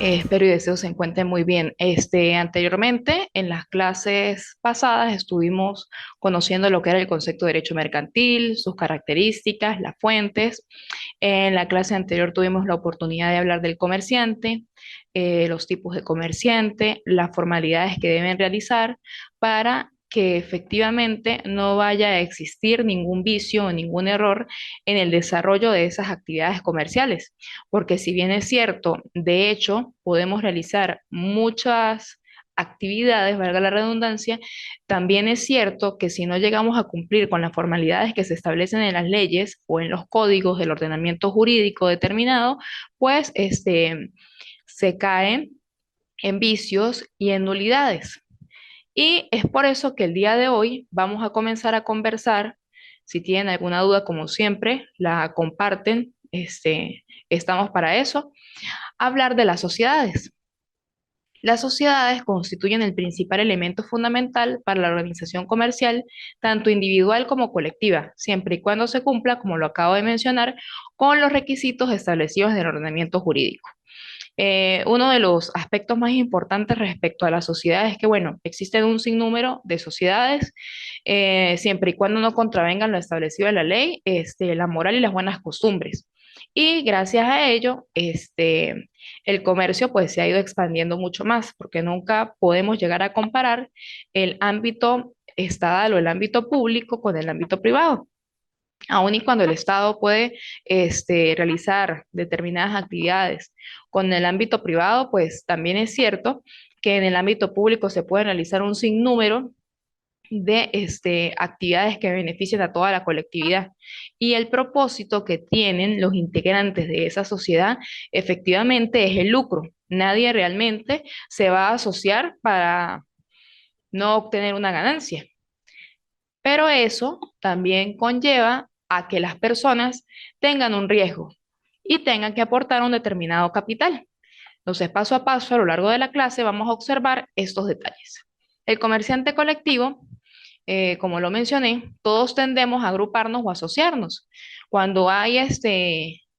Espero y deseo se encuentren muy bien. Anteriormente, en las clases pasadas, estuvimos conociendo lo que era el concepto de derecho mercantil, sus características, las fuentes. En la clase anterior tuvimos la oportunidad de hablar del comerciante, los tipos de comerciante, las formalidades que deben realizar para que efectivamente no vaya a existir ningún vicio o ningún error en el desarrollo de esas actividades comerciales. Porque si bien es cierto, de hecho, podemos realizar muchas actividades, valga la redundancia, también es cierto que si no llegamos a cumplir con las formalidades que se establecen en las leyes o en los códigos del ordenamiento jurídico determinado, pues se cae en vicios y en nulidades. Y es por eso que el día de hoy vamos a comenzar a conversar. Si tienen alguna duda, como siempre, la comparten. Estamos para eso. Hablar de las sociedades. Las sociedades constituyen el principal elemento fundamental para la organización comercial, tanto individual como colectiva, siempre y cuando se cumpla, como lo acabo de mencionar, con los requisitos establecidos en el ordenamiento jurídico. Uno de los aspectos más importantes respecto a la sociedad es que, bueno, existen un sinnúmero de sociedades, siempre y cuando no contravengan lo establecido en la ley, la moral y las buenas costumbres. Y gracias a ello, el comercio pues se ha ido expandiendo mucho más, porque nunca podemos llegar a comparar el ámbito estatal o el ámbito público con el ámbito privado. Aun y cuando el Estado puede realizar determinadas actividades con el ámbito privado, pues también es cierto que en el ámbito público se pueden realizar un sinnúmero de actividades que beneficien a toda la colectividad. Y el propósito que tienen los integrantes de esa sociedad efectivamente es el lucro. Nadie realmente se va a asociar para no obtener una ganancia. Pero eso también conlleva a que las personas tengan un riesgo y tengan que aportar un determinado capital. Entonces, paso a paso, a lo largo de la clase, vamos a observar estos detalles. El comerciante colectivo, como lo mencioné, todos tendemos a agruparnos o asociarnos. Cuando hay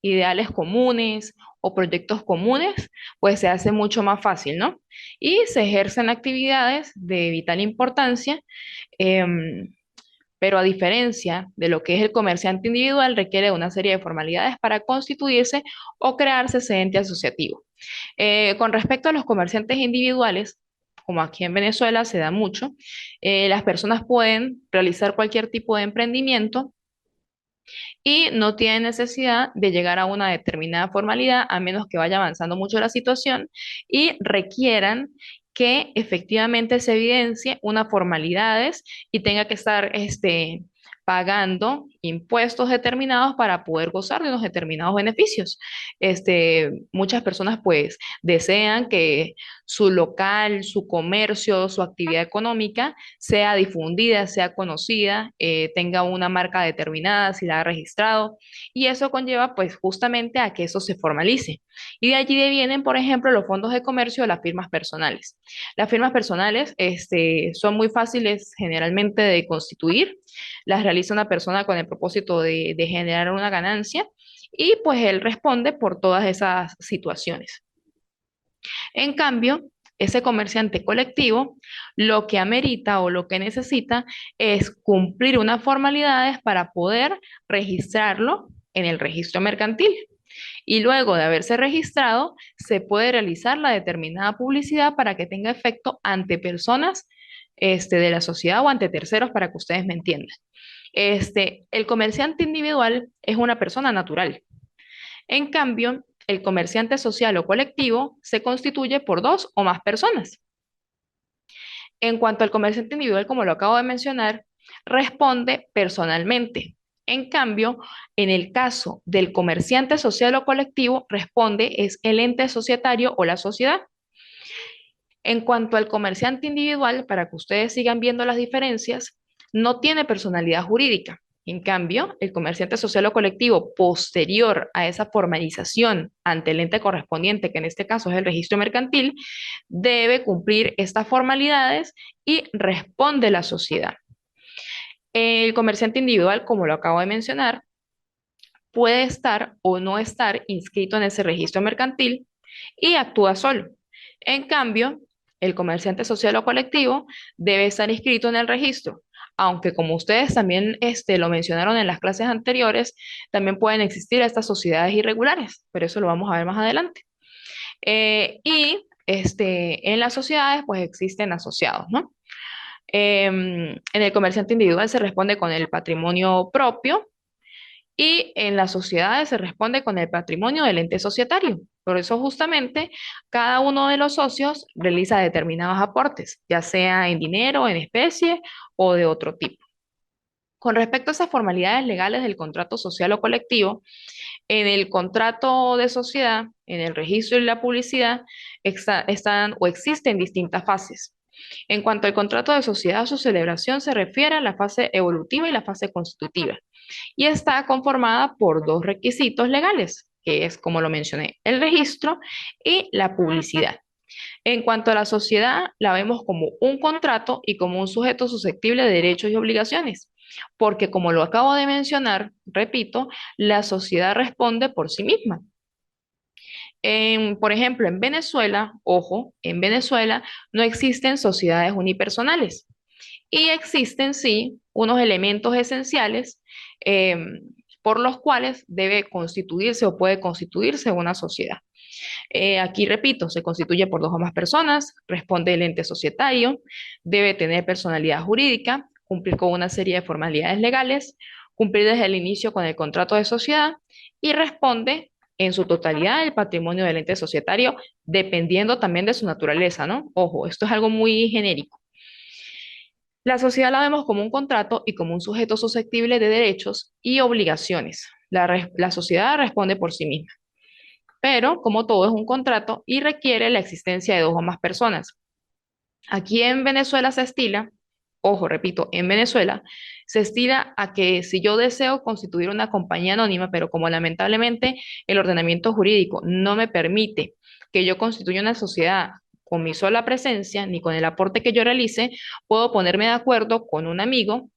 ideales comunes o proyectos comunes, pues se hace mucho más fácil, ¿no? Y se ejercen actividades de vital importancia. em, pero a diferencia de lo que es el comerciante individual, requiere de una serie de formalidades para constituirse o crearse ese ente asociativo. Con respecto a los comerciantes individuales, como aquí en Venezuela se da mucho, las personas pueden realizar cualquier tipo de emprendimiento y no tienen necesidad de llegar a una determinada formalidad a menos que vaya avanzando mucho la situación y requieran que efectivamente se evidencie unas formalidades y tenga que estar pagando impuestos determinados para poder gozar de unos determinados beneficios. Muchas personas pues desean que su local, su comercio, su actividad económica sea difundida, sea conocida, tenga una marca determinada, si la ha registrado, y eso conlleva pues justamente a que eso se formalice. Y de allí vienen, por ejemplo, los fondos de comercio o las firmas personales. Las firmas personales son muy fáciles generalmente de constituir, las realiza una persona con el propósito de generar una ganancia y pues él responde por todas esas situaciones. En cambio, ese comerciante colectivo lo que amerita o lo que necesita es cumplir unas formalidades para poder registrarlo en el registro mercantil. Y luego de haberse registrado, se puede realizar la determinada publicidad para que tenga efecto ante personas de la sociedad o ante terceros para que ustedes me entiendan. El comerciante individual es una persona natural. En cambio, el comerciante social o colectivo se constituye por dos o más personas. En cuanto al comerciante individual, como lo acabo de mencionar, responde personalmente. En cambio, en el caso del comerciante social o colectivo, responde es el ente societario o la sociedad. En cuanto al comerciante individual, para que ustedes sigan viendo las diferencias, no tiene personalidad jurídica. En cambio, el comerciante social o colectivo posterior a esa formalización ante el ente correspondiente, que en este caso es el registro mercantil, debe cumplir estas formalidades y responde la sociedad. El comerciante individual, como lo acabo de mencionar, puede estar o no estar inscrito en ese registro mercantil, y actúa solo. En cambio, el comerciante social o colectivo debe estar inscrito en el registro, aunque como ustedes también lo mencionaron en las clases anteriores, también pueden existir estas sociedades irregulares, pero eso lo vamos a ver más adelante. En las sociedades pues existen asociados, ¿no? En el comerciante individual se responde con el patrimonio propio y en las sociedades se responde con el patrimonio del ente societario. Por eso justamente cada uno de los socios realiza determinados aportes, ya sea en dinero, en especie o de otro tipo. Con respecto a esas formalidades legales del contrato social o colectivo, en el contrato de sociedad, en el registro y la publicidad, están o existen distintas fases. En cuanto al contrato de sociedad, su celebración se refiere a la fase evolutiva y la fase constitutiva y está conformada por dos requisitos legales, que es, como lo mencioné, el registro y la publicidad. En cuanto a la sociedad, la vemos como un contrato y como un sujeto susceptible de derechos y obligaciones, porque como lo acabo de mencionar, repito, la sociedad responde por sí misma. Por ejemplo, en Venezuela, ojo, en Venezuela no existen sociedades unipersonales y existen sí unos elementos esenciales por los cuales debe constituirse o puede constituirse una sociedad. Aquí repito, se constituye por dos o más personas, responde el ente societario, debe tener personalidad jurídica, cumplir con una serie de formalidades legales, cumplir desde el inicio con el contrato de sociedad y responde en su totalidad el patrimonio del ente societario, dependiendo también de su naturaleza, ¿no? Ojo, esto es algo muy genérico. La sociedad la vemos como un contrato y como un sujeto susceptible de derechos y obligaciones. La sociedad responde por sí misma, pero como todo es un contrato y requiere la existencia de dos o más personas. Aquí en Venezuela se estila, ojo, repito, en Venezuela se estila a que si yo deseo constituir una compañía anónima, pero como lamentablemente el ordenamiento jurídico no me permite que yo constituya una sociedad con mi sola presencia, ni con el aporte que yo realice, puedo ponerme de acuerdo con un amigo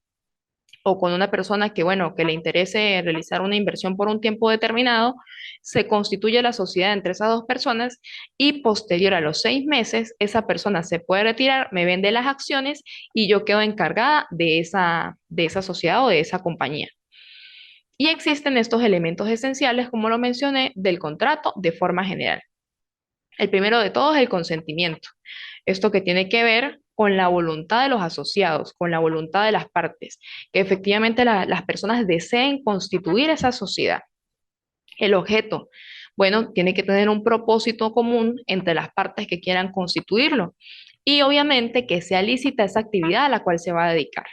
o con una persona que, bueno, que le interese realizar una inversión por un tiempo determinado, se constituye la sociedad entre esas dos personas y posterior a los 6 meses, esa persona se puede retirar, me vende las acciones y yo quedo encargada de esa sociedad o de esa compañía. Y existen estos elementos esenciales, como lo mencioné, del contrato de forma general. El primero de todos es el consentimiento. Esto que tiene que ver con la voluntad de los asociados, con la voluntad de las partes, que efectivamente las personas deseen constituir esa sociedad. El objeto, bueno, tiene que tener un propósito común entre las partes que quieran constituirlo y obviamente que sea lícita esa actividad a la cual se va a dedicar.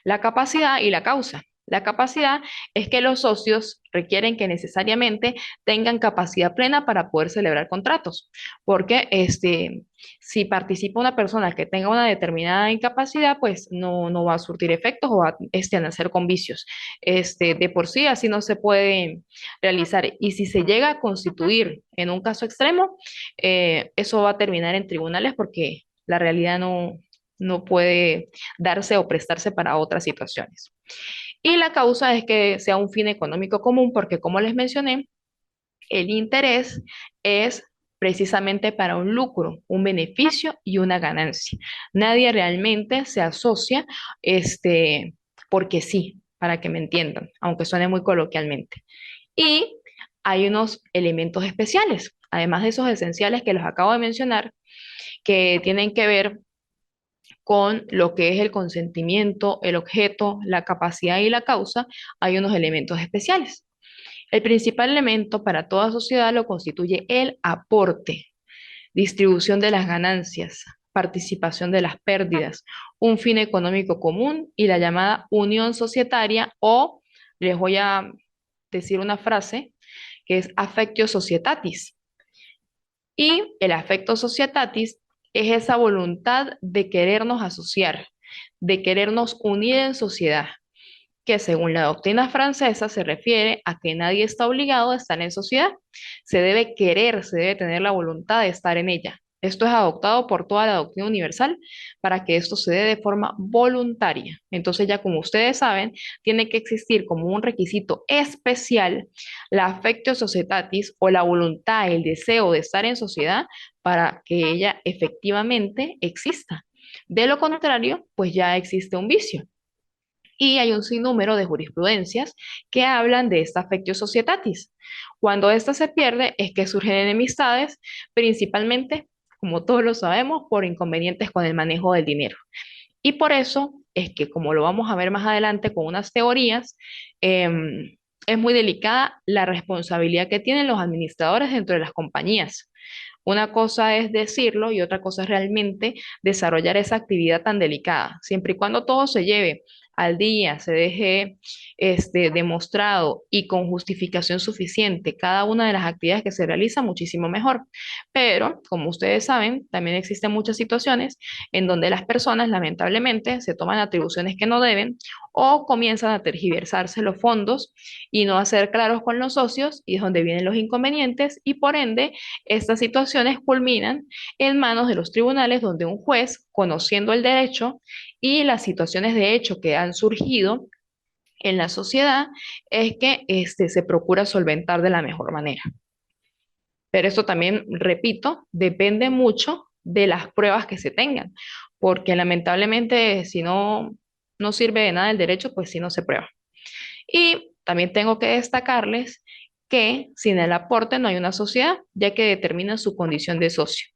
La capacidad y la causa. La capacidad es que los socios requieren que necesariamente tengan capacidad plena para poder celebrar contratos, porque si participa una persona que tenga una determinada incapacidad, pues no va a surtir efectos o va a nacer con vicios. De por sí así no se puede realizar. Y si se llega a constituir en un caso extremo, eso va a terminar en tribunales porque la realidad no puede darse o prestarse para otras situaciones. Y la causa es que sea un fin económico común, porque como les mencioné, el interés es precisamente para un lucro, un beneficio y una ganancia. Nadie realmente se asocia porque sí, para que me entiendan, aunque suene muy coloquialmente. Y hay unos elementos especiales, además de esos esenciales que los acabo de mencionar, que tienen que ver con lo que es el consentimiento, el objeto, la capacidad y la causa, hay unos elementos especiales. El principal elemento para toda sociedad lo constituye el aporte, distribución de las ganancias, participación de las pérdidas, un fin económico común y la llamada unión societaria o, les voy a decir una frase, que es affectio societatis. Y el affecto societatis es esa voluntad de querernos asociar, de querernos unir en sociedad, que según la doctrina francesa se refiere a que nadie está obligado a estar en sociedad. Se debe querer, se debe tener la voluntad de estar en ella. Esto es adoptado por toda la doctrina universal para que esto se dé de forma voluntaria. Entonces ya como ustedes saben, tiene que existir como un requisito especial la affectio societatis o la voluntad, el deseo de estar en sociedad para que ella efectivamente exista. De lo contrario, pues ya existe un vicio. Y hay un sinnúmero de jurisprudencias que hablan de esta affectio societatis. Cuando esta se pierde es que surgen enemistades, principalmente, como todos lo sabemos, por inconvenientes con el manejo del dinero. Y por eso es que, como lo vamos a ver más adelante con unas teorías, es muy delicada la responsabilidad que tienen los administradores dentro de las compañías. Una cosa es decirlo y otra cosa es realmente desarrollar esa actividad tan delicada. Siempre y cuando todo se lleve al día, se deje demostrado y con justificación suficiente cada una de las actividades que se realiza, muchísimo mejor. Pero, como ustedes saben, también existen muchas situaciones en donde las personas lamentablemente se toman atribuciones que no deben o comienzan a tergiversarse los fondos y no a ser claros con los socios, y es donde vienen los inconvenientes, y por ende estas situaciones culminan en manos de los tribunales, donde un juez, conociendo el derecho y las situaciones de hecho que han surgido en la sociedad, es que se procura solventar de la mejor manera. Pero esto también, repito, depende mucho de las pruebas que se tengan, porque lamentablemente si no, no sirve de nada el derecho, pues si no se prueba. Y también tengo que destacarles que sin el aporte no hay una sociedad, ya que determina su condición de socio.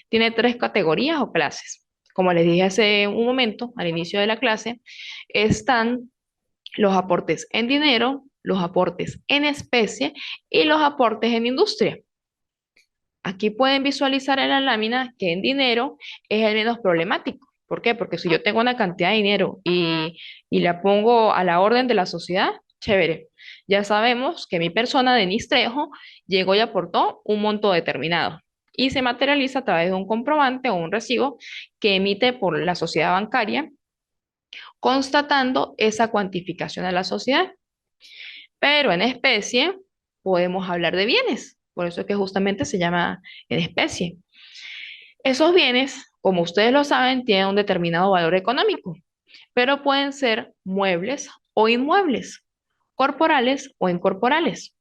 Tiene tres categorías o clases. Como les dije hace un momento, al inicio de la clase, están los aportes en dinero, los aportes en especie y los aportes en industria. Aquí pueden visualizar en la lámina que en dinero es el menos problemático. ¿Por qué? Porque si yo tengo una cantidad de dinero y la pongo a la orden de la sociedad, chévere. Ya sabemos que mi persona, Denise Trejo, llegó y aportó un monto determinado y se materializa a través de un comprobante o un recibo que emite por la sociedad bancaria, constatando esa cuantificación a la sociedad. Pero en especie podemos hablar de bienes, por eso es que justamente se llama en especie. Esos bienes, como ustedes lo saben, tienen un determinado valor económico, pero pueden ser muebles o inmuebles, corporales o incorporales.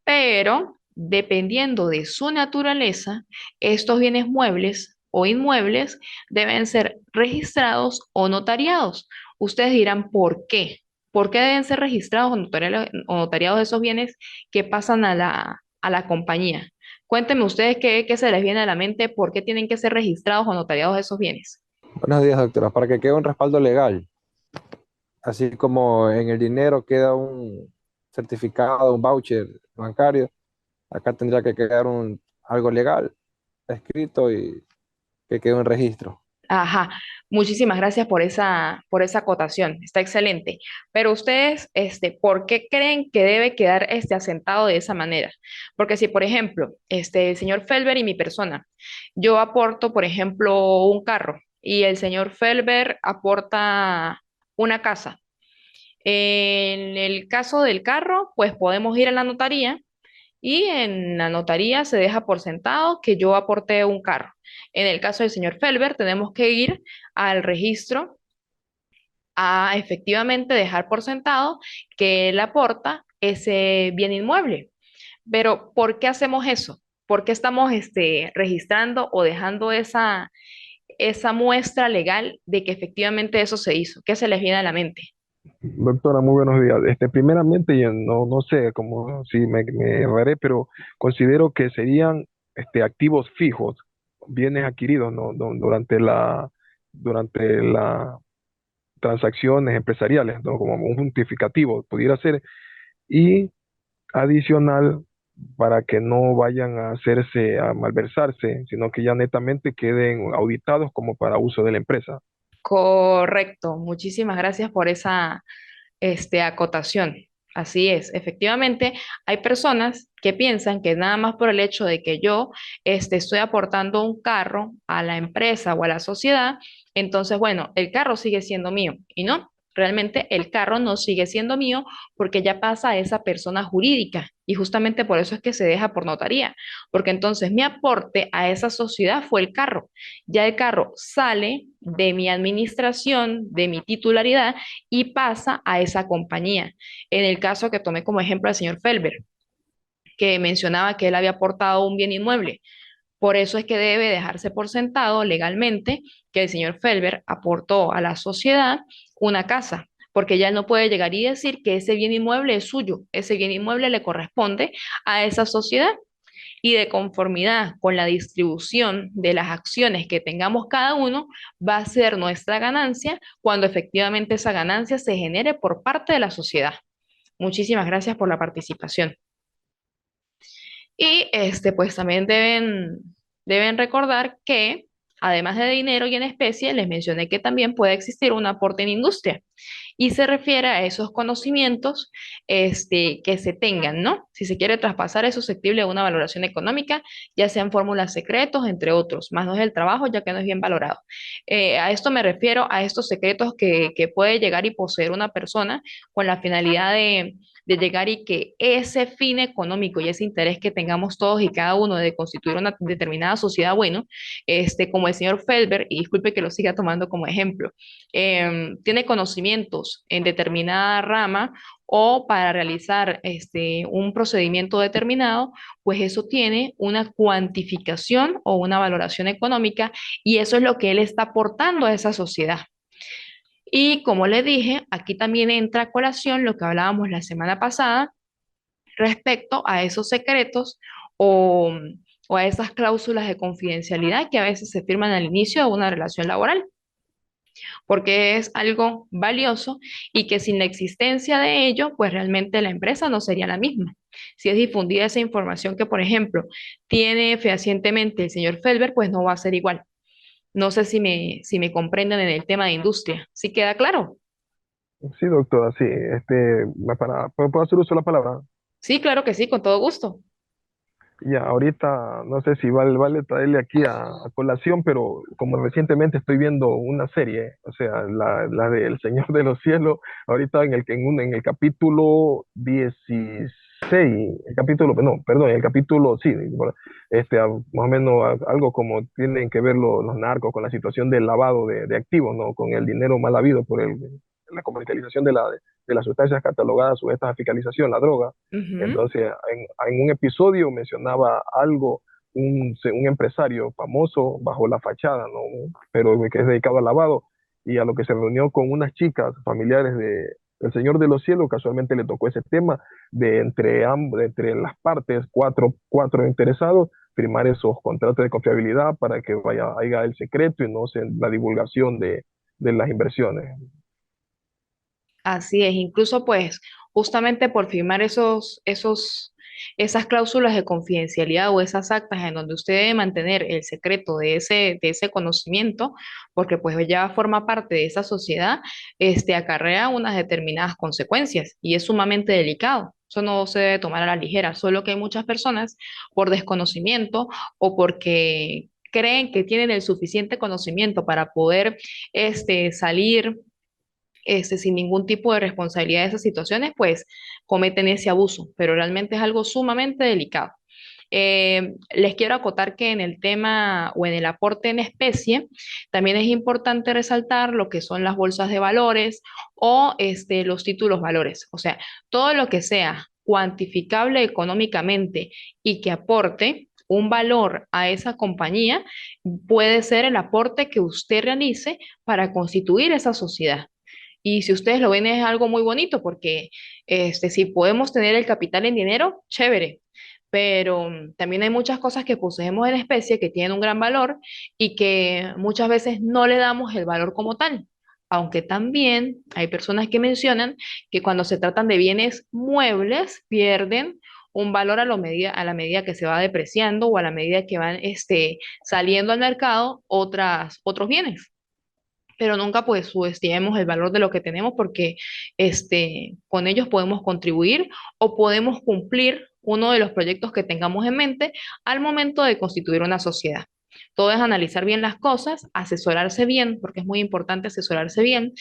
Pero, dependiendo de su naturaleza, estos bienes muebles o inmuebles deben ser registrados o notariados. Ustedes dirán, ¿por qué? ¿Por qué deben ser registrados o notariados esos bienes que pasan a la compañía? Cuéntenme ustedes qué se les viene a la mente, por qué tienen que ser registrados o notariados esos bienes. Buenos días, doctora. Para que quede un respaldo legal, así como en el dinero queda un certificado, un voucher bancario, acá tendría que quedar algo legal, escrito y que quede un registro. Ajá, muchísimas gracias por esa acotación, está excelente. Pero ustedes, ¿por qué creen que debe quedar asentado de esa manera? Porque si, por ejemplo, el señor Felber y mi persona, yo aporto, por ejemplo, un carro y el señor Felber aporta una casa. En el caso del carro, pues podemos ir a la notaría y en la notaría se deja por sentado que yo aporté un carro. En el caso del señor Felber, tenemos que ir al registro a efectivamente dejar por sentado que él aporta ese bien inmueble. Pero ¿por qué hacemos eso? ¿Por qué estamos registrando o dejando esa muestra legal de que efectivamente eso se hizo? ¿Qué se les viene a la mente? Doctora, muy buenos días. Primeramente, yo no sé cómo si me erraré, pero considero que serían activos fijos, bienes adquiridos, durante las transacciones empresariales, ¿no? Como un justificativo pudiera ser, y adicional para que no vayan a hacerse, a malversarse, sino que ya netamente queden auditados como para uso de la empresa. Correcto, muchísimas gracias por esa acotación. Así es, efectivamente, hay personas que piensan que nada más por el hecho de que yo estoy aportando un carro a la empresa o a la sociedad, entonces, bueno, el carro sigue siendo mío. Y no, realmente el carro no sigue siendo mío porque ya pasa a esa persona jurídica y justamente por eso es que se deja por notaría, porque entonces mi aporte a esa sociedad fue el carro. Ya el carro sale de mi administración, de mi titularidad y pasa a esa compañía. En el caso que tomé como ejemplo al señor Felber, que mencionaba que él había aportado un bien inmueble. Por eso es que debe dejarse por sentado legalmente que el señor Felber aportó a la sociedad una casa, porque ya no puede llegar y decir que ese bien inmueble es suyo, ese bien inmueble le corresponde a esa sociedad y de conformidad con la distribución de las acciones que tengamos cada uno, va a ser nuestra ganancia cuando efectivamente esa ganancia se genere por parte de la sociedad. Muchísimas gracias por la participación. Y pues también deben recordar que, además de dinero y en especie, les mencioné que también puede existir un aporte en industria. Y se refiere a esos conocimientos que se tengan, ¿no? Si se quiere traspasar, es susceptible a una valoración económica, ya sean fórmulas secretos, entre otros, más no es el trabajo, ya que no es bien valorado. A esto me refiero a estos secretos que puede llegar y poseer una persona con la finalidad de llegar y que ese fin económico y ese interés que tengamos todos y cada uno de constituir una determinada sociedad, bueno, como el señor Felber, y disculpe que lo siga tomando como ejemplo, tiene conocimientos en determinada rama o para realizar un procedimiento determinado, pues eso tiene una cuantificación o una valoración económica y eso es lo que él está aportando a esa sociedad. Y como le dije, aquí también entra a colación lo que hablábamos la semana pasada respecto a esos secretos o, o a esas cláusulas de confidencialidad que a veces se firman al inicio de una relación laboral, porque es algo valioso y que sin la existencia de ello, pues realmente la empresa no sería la misma. Si es difundida esa información que, por ejemplo, tiene fehacientemente el señor Felber, pues no va a ser igual. No sé si me comprenden en el tema de industria. ¿Sí queda claro? Sí, doctora, sí. ¿Puedo hacer uso de la palabra? Sí, claro que sí, con todo gusto. Ya, ahorita no sé si vale traerle aquí a colación, pero como recientemente estoy viendo una serie, o sea, la del Señor de los Cielos, ahorita en el capítulo 16, el capítulo, no, perdón, el capítulo, sí, bueno, más o menos algo como tienen que ver los narcos con la situación del lavado de activos, ¿no? Con el dinero mal habido por la comercialización de las sustancias catalogadas sujetas a fiscalización, la droga. Ujú. Entonces, en un episodio mencionaba algo, un empresario famoso bajo la fachada, ¿no? Pero que es dedicado al lavado y a lo que se reunió con unas chicas familiares del Señor de los Cielos, casualmente le tocó ese tema de entre las partes, cuatro interesados, firmar esos contratos de confiabilidad para que haya el secreto y no la divulgación de las inversiones. Así es, incluso pues justamente por firmar esas cláusulas de confidencialidad o esas actas en donde usted debe mantener el secreto de ese conocimiento, porque pues ya forma parte de esa sociedad, acarrea unas determinadas consecuencias y es sumamente delicado. Eso no se debe tomar a la ligera, solo que hay muchas personas por desconocimiento o porque creen que tienen el suficiente conocimiento para poder salir sin ningún tipo de responsabilidad de esas situaciones, pues cometen ese abuso, pero realmente es algo sumamente delicado. Les quiero acotar que en el tema o en el aporte en especie, también es importante resaltar lo que son las bolsas de valores o los títulos valores, o sea, todo lo que sea cuantificable económicamente y que aporte un valor a esa compañía puede ser el aporte que usted realice para constituir esa sociedad. Y si ustedes lo ven es algo muy bonito porque si podemos tener el capital en dinero, chévere. Pero también hay muchas cosas que poseemos en especie que tienen un gran valor y que muchas veces no le damos el valor como tal. Aunque también hay personas que mencionan que cuando se tratan de bienes muebles pierden un valor a la medida que se va depreciando o a la medida que van saliendo al mercado otros bienes, pero nunca pues subestimemos el valor de lo que tenemos porque con ellos podemos contribuir o podemos cumplir uno de los proyectos que tengamos en mente al momento de constituir una sociedad. Todo es analizar bien las cosas, asesorarse bien, porque es muy importante asesorarse bien,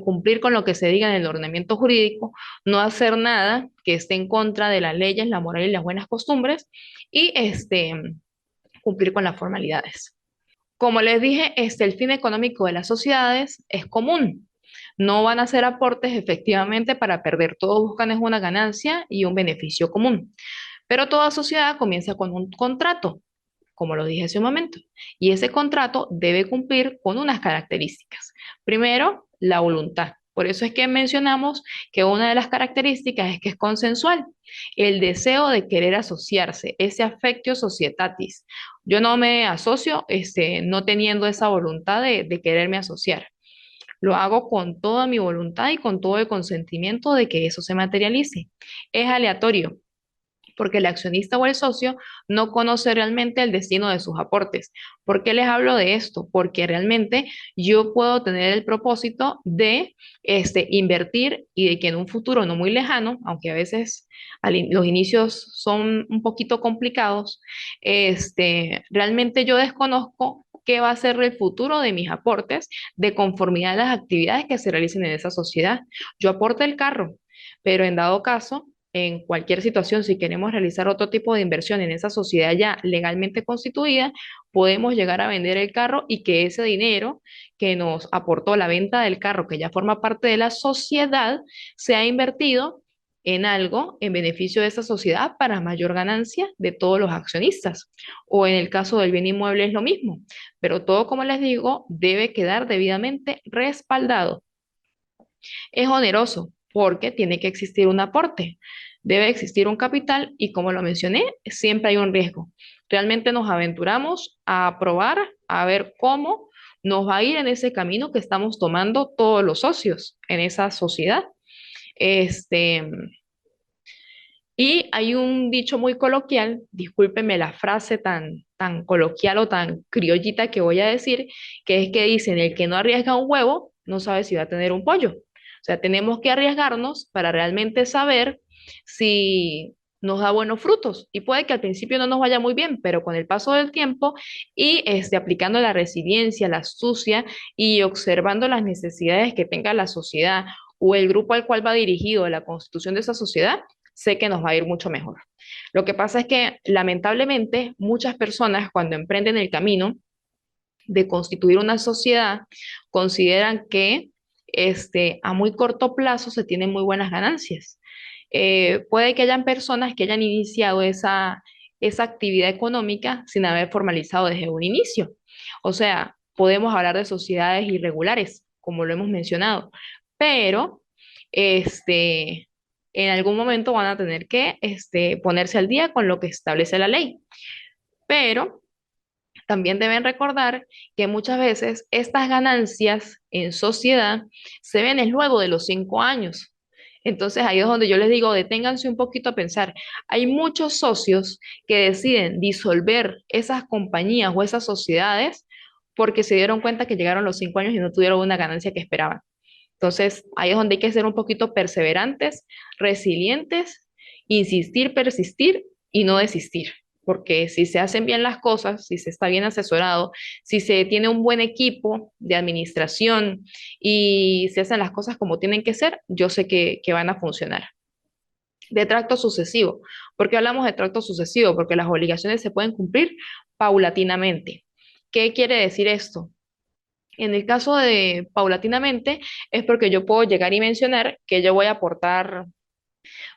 cumplir con lo que se diga en el ordenamiento jurídico, no hacer nada que esté en contra de las leyes, la moral y las buenas costumbres, y cumplir con las formalidades. Como les dije, el fin económico de las sociedades es común. No van a hacer aportes efectivamente para perder. Todos buscan es una ganancia y un beneficio común. Pero toda sociedad comienza con un contrato, como lo dije hace un momento, y ese contrato debe cumplir con unas características. Primero, la voluntad. Por eso es que mencionamos que una de las características es que es consensual, el deseo de querer asociarse, ese affectio societatis. Yo no me asocio no teniendo esa voluntad de quererme asociar. Lo hago con toda mi voluntad y con todo el consentimiento de que eso se materialice. Es aleatorio, porque el accionista o el socio no conoce realmente el destino de sus aportes. ¿Por qué les hablo de esto? Porque realmente yo puedo tener el propósito de invertir y de que en un futuro no muy lejano, aunque a veces los inicios son un poquito complicados, realmente yo desconozco qué va a ser el futuro de mis aportes de conformidad a las actividades que se realicen en esa sociedad. Yo aporto el carro, pero en dado caso, en cualquier situación, si queremos realizar otro tipo de inversión en esa sociedad ya legalmente constituida, podemos llegar a vender el carro y que ese dinero que nos aportó la venta del carro, que ya forma parte de la sociedad, sea invertido en algo en beneficio de esa sociedad para mayor ganancia de todos los accionistas. O en el caso del bien inmueble es lo mismo, pero todo, como les digo, debe quedar debidamente respaldado. Es oneroso porque tiene que existir un aporte, debe existir un capital y, como lo mencioné, siempre hay un riesgo. Realmente nos aventuramos a probar, a ver cómo nos va a ir en ese camino que estamos tomando todos los socios en esa sociedad. Este, y hay un dicho muy coloquial, discúlpenme la frase tan coloquial o tan criollita que voy a decir, que es que dicen, el que no arriesga un huevo no sabe si va a tener un pollo. O sea, tenemos que arriesgarnos para realmente saber si nos da buenos frutos. Y puede que al principio no nos vaya muy bien, pero con el paso del tiempo y aplicando la resiliencia, la astucia y observando las necesidades que tenga la sociedad o el grupo al cual va dirigido la constitución de esa sociedad, sé que nos va a ir mucho mejor. Lo que pasa es que lamentablemente muchas personas cuando emprenden el camino de constituir una sociedad consideran que a muy corto plazo se tienen muy buenas ganancias. Puede que hayan personas que hayan iniciado esa actividad económica sin haber formalizado desde un inicio. O sea, podemos hablar de sociedades irregulares, como lo hemos mencionado, pero en algún momento van a tener que ponerse al día con lo que establece la ley. Pero también deben recordar que muchas veces estas ganancias en sociedad se ven es luego de los 5 años. Entonces ahí es donde yo les digo, deténganse un poquito a pensar. Hay muchos socios que deciden disolver esas compañías o esas sociedades porque se dieron cuenta que llegaron los 5 años y no tuvieron una ganancia que esperaban. Entonces ahí es donde hay que ser un poquito perseverantes, resilientes, insistir, persistir y no desistir, porque si se hacen bien las cosas, si se está bien asesorado, si se tiene un buen equipo de administración y se hacen las cosas como tienen que ser, yo sé que van a funcionar. De tracto sucesivo. ¿Por qué hablamos de tracto sucesivo? Porque las obligaciones se pueden cumplir paulatinamente. ¿Qué quiere decir esto? En el caso de paulatinamente, es porque yo puedo llegar y mencionar que yo voy a aportar,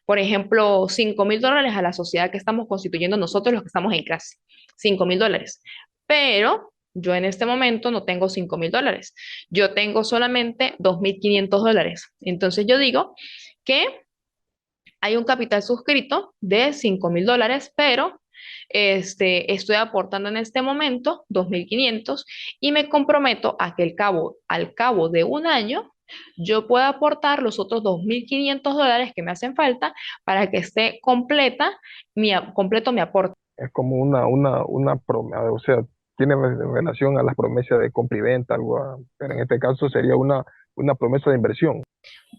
por ejemplo, $5,000 a la sociedad que estamos constituyendo nosotros los que estamos en clase, $5,000. Pero yo en este momento no tengo $5,000, yo tengo solamente $2,500. Entonces yo digo que hay un capital suscrito de $5,000, pero estoy aportando en este momento 2,500 y me comprometo a que al cabo de un año yo pueda aportar los otros $2,500 que me hacen falta para que esté completo mi aporte. Es como una promesa, o sea, tiene relación a las promesas de compra y venta, algo, pero en este caso sería una promesa de inversión.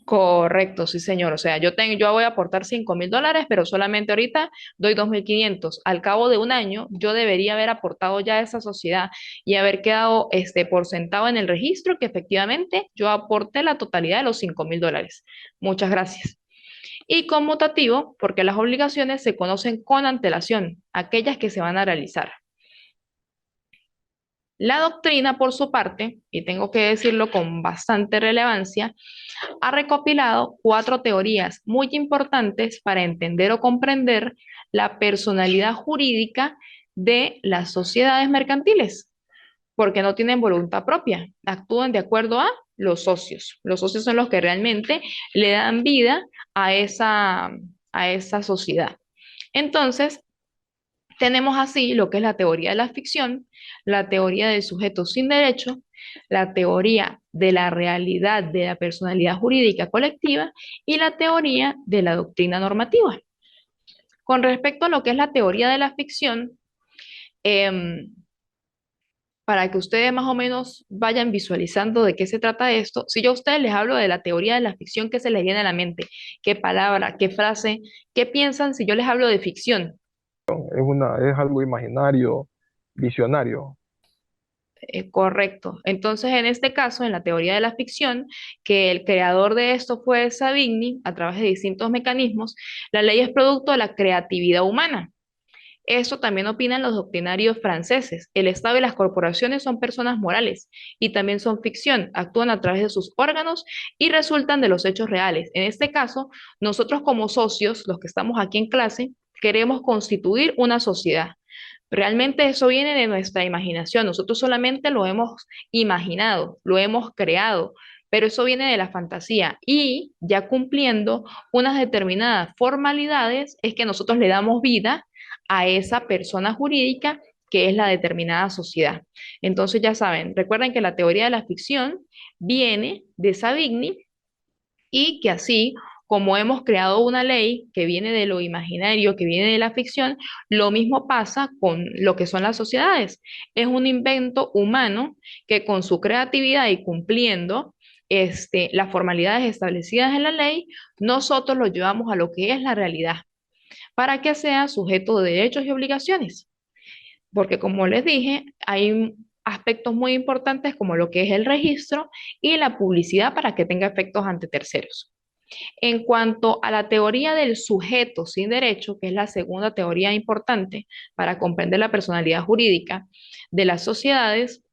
Correcto, sí, señor. O sea, yo voy a aportar $5.000, pero solamente ahorita doy 2.500. Al cabo de un año, yo debería haber aportado ya a esa sociedad y haber quedado por sentado en el registro que efectivamente yo aporté la totalidad de los $5.000. Muchas gracias. Y conmutativo, porque las obligaciones se conocen con antelación, aquellas que se van a realizar. La doctrina, por su parte, y tengo que decirlo con bastante relevancia, ha recopilado 4 teorías muy importantes para entender o comprender la personalidad jurídica de las sociedades mercantiles, porque no tienen voluntad propia, actúan de acuerdo a los socios. Los socios son los que realmente le dan vida a esa sociedad. Entonces, tenemos así lo que es la teoría de la ficción, la teoría del sujeto sin derecho, la teoría de la realidad de la personalidad jurídica colectiva y la teoría de la doctrina normativa. Con respecto a lo que es la teoría de la ficción, em, para que ustedes más o menos vayan visualizando de qué se trata esto, si yo a ustedes les hablo de la teoría de la ficción, ¿qué se les viene a la mente? ¿Qué palabra, qué frase, qué piensan si yo les hablo de ficción? Es algo imaginario, visionario. Correcto. Entonces, en este caso, en la teoría de la ficción, que el creador de esto fue Savigny, a través de distintos mecanismos, la ley es producto de la creatividad humana. Eso también opinan los doctrinarios franceses. El Estado y las corporaciones son personas morales y también son ficción, actúan a través de sus órganos y resultan de los hechos reales. En este caso, nosotros como socios, los que estamos aquí en clase, queremos constituir una sociedad. Realmente eso viene de nuestra imaginación. Nosotros solamente lo hemos imaginado, lo hemos creado, pero eso viene de la fantasía. Y ya cumpliendo unas determinadas formalidades, es que nosotros le damos vida a esa persona jurídica que es la determinada sociedad. Entonces ya saben, recuerden que la teoría de la ficción viene de Savigny y que así como hemos creado una ley que viene de lo imaginario, que viene de la ficción, lo mismo pasa con lo que son las sociedades. Es un invento humano que con su creatividad y cumpliendo las formalidades establecidas en la ley, nosotros lo llevamos a lo que es la realidad, para que sea sujeto de derechos y obligaciones. Porque como les dije, hay aspectos muy importantes como lo que es el registro y la publicidad para que tenga efectos ante terceros. En cuanto a la teoría del sujeto sin derecho, que es la segunda teoría importante para comprender la personalidad jurídica de las sociedades,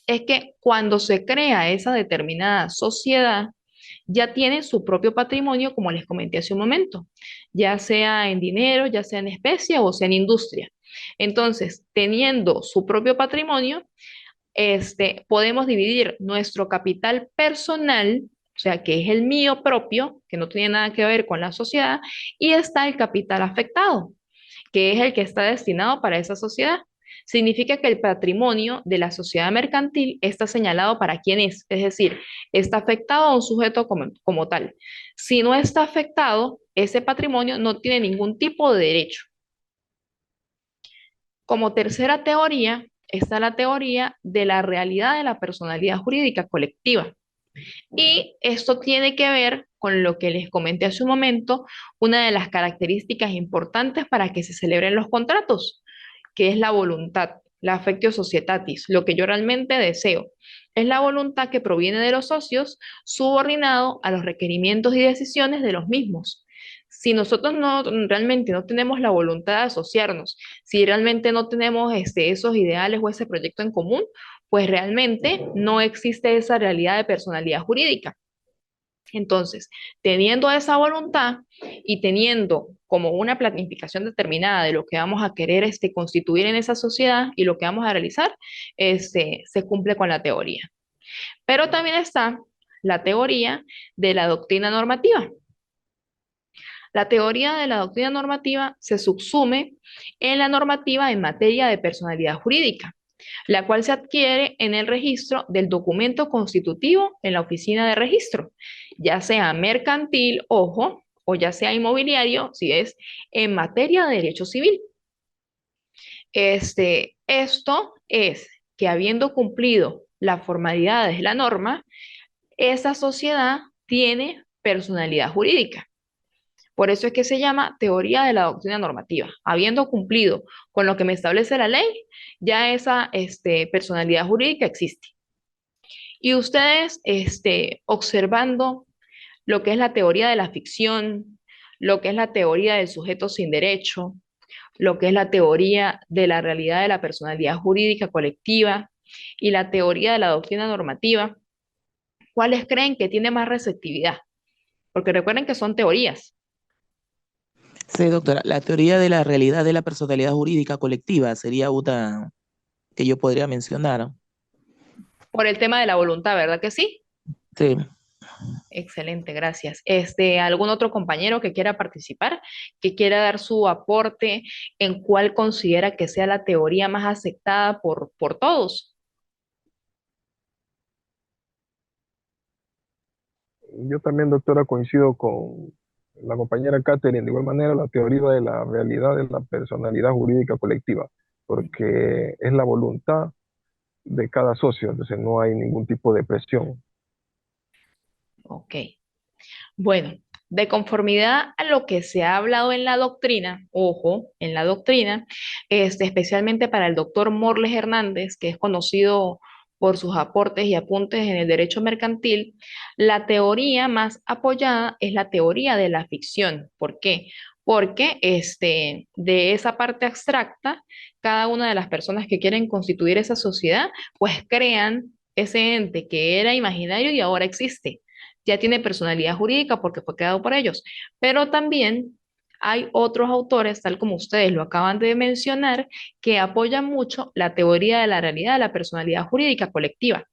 es que cuando se crea esa determinada sociedad, ya tiene su propio patrimonio, como les comenté hace un momento, ya sea en dinero, ya sea en especie o sea en industria. Entonces, teniendo su propio patrimonio, podemos dividir nuestro capital personal, o sea, que es el mío propio, que no tiene nada que ver con la sociedad, y está el capital afectado, que es el que está destinado para esa sociedad. Significa que el patrimonio de la sociedad mercantil está señalado para quién es decir, está afectado a un sujeto como tal. Si no está afectado, ese patrimonio no tiene ningún tipo de derecho. Como tercera teoría está la teoría de la realidad de la personalidad jurídica colectiva. Y esto tiene que ver con lo que les comenté hace un momento, una de las características importantes para que se celebren los contratos, que es la voluntad, la affectio societatis, lo que yo realmente deseo. Es la voluntad que proviene de los socios subordinado a los requerimientos y decisiones de los mismos. Si nosotros realmente no tenemos la voluntad de asociarnos, si realmente no tenemos esos ideales o ese proyecto en común, pues realmente no existe esa realidad de personalidad jurídica. Entonces, teniendo esa voluntad y teniendo como una planificación determinada de lo que vamos a querer constituir en esa sociedad y lo que vamos a realizar, se cumple con la teoría. Pero también está la teoría de la doctrina normativa. La teoría de la doctrina normativa se subsume en la normativa en materia de personalidad jurídica, la cual se adquiere en el registro del documento constitutivo en la oficina de registro, ya sea mercantil, ojo, o ya sea inmobiliario, si es en materia de derecho civil. Esto es que habiendo cumplido las formalidades de la norma, esa sociedad tiene personalidad jurídica. Por eso es que se llama teoría de la doctrina normativa. Habiendo cumplido con lo que me establece la ley, ya esa personalidad jurídica existe. Y ustedes, observando lo que es la teoría de la ficción, lo que es la teoría del sujeto sin derecho, lo que es la teoría de la realidad de la personalidad jurídica colectiva y la teoría de la doctrina normativa, ¿cuáles creen que tiene más receptividad? Porque recuerden que son teorías. Sí, doctora, la teoría de la realidad de la personalidad jurídica colectiva sería una que yo podría mencionar. Por el tema de la voluntad, ¿verdad que sí? Sí. Excelente, gracias. ¿Algún otro compañero que quiera participar, que quiera dar su aporte en cuál considera que sea la teoría más aceptada por todos? Yo también, doctora, coincido con la compañera Catherine, de igual manera la teoría de la realidad de la personalidad jurídica colectiva, porque es la voluntad de cada socio, entonces no hay ningún tipo de presión. Ok. Bueno, de conformidad a lo que se ha hablado en la doctrina, ojo, en la doctrina, especialmente para el doctor Morles Hernández, que es conocido por sus aportes y apuntes en el derecho mercantil, la teoría más apoyada es la teoría de la ficción. ¿Por qué? Porque de esa parte abstracta, cada una de las personas que quieren constituir esa sociedad, pues crean ese ente que era imaginario y ahora existe, ya tiene personalidad jurídica porque fue creado por ellos. Pero también hay otros autores, tal como ustedes lo acaban de mencionar, que apoyan mucho la teoría de la realidad de la personalidad jurídica colectiva,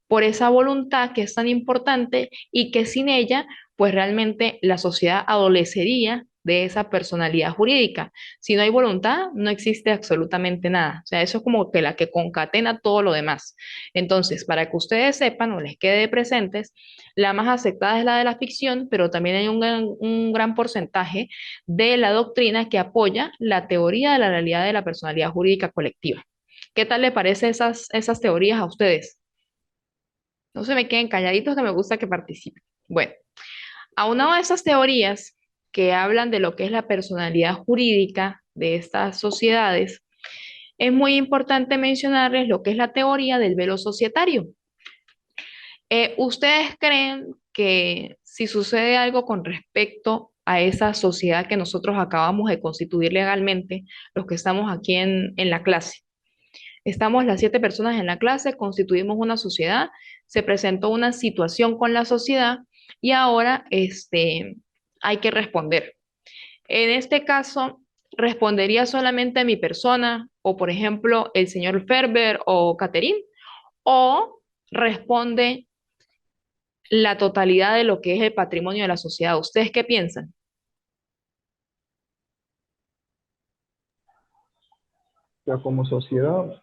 por esa voluntad que es tan importante y que sin ella, pues realmente la sociedad adolecería de esa personalidad jurídica. Si no hay voluntad, no existe absolutamente nada. O sea, eso es como que la que concatena todo lo demás. Entonces, para que ustedes sepan o les quede presentes, la más aceptada es la de la ficción, pero también hay un gran porcentaje de la doctrina que apoya la teoría de la realidad de la personalidad jurídica colectiva. ¿Qué tal le parece esas teorías a ustedes? No se me queden calladitos, que me gusta que participen. Bueno, aunado a esas teorías que hablan de lo que es la personalidad jurídica de estas sociedades, es muy importante mencionarles lo que es la teoría del velo societario. ¿Ustedes creen que si sucede algo con respecto a esa sociedad que nosotros acabamos de constituir legalmente, los que estamos aquí en la clase? Estamos las 7 personas en la clase, constituimos una sociedad, se presentó una situación con la sociedad y ahora hay que responder. En este caso, ¿respondería solamente a mi persona o, por ejemplo, el señor Ferber o Catherine? ¿O responde la totalidad de lo que es el patrimonio de la sociedad? ¿Ustedes qué piensan? Ya como sociedad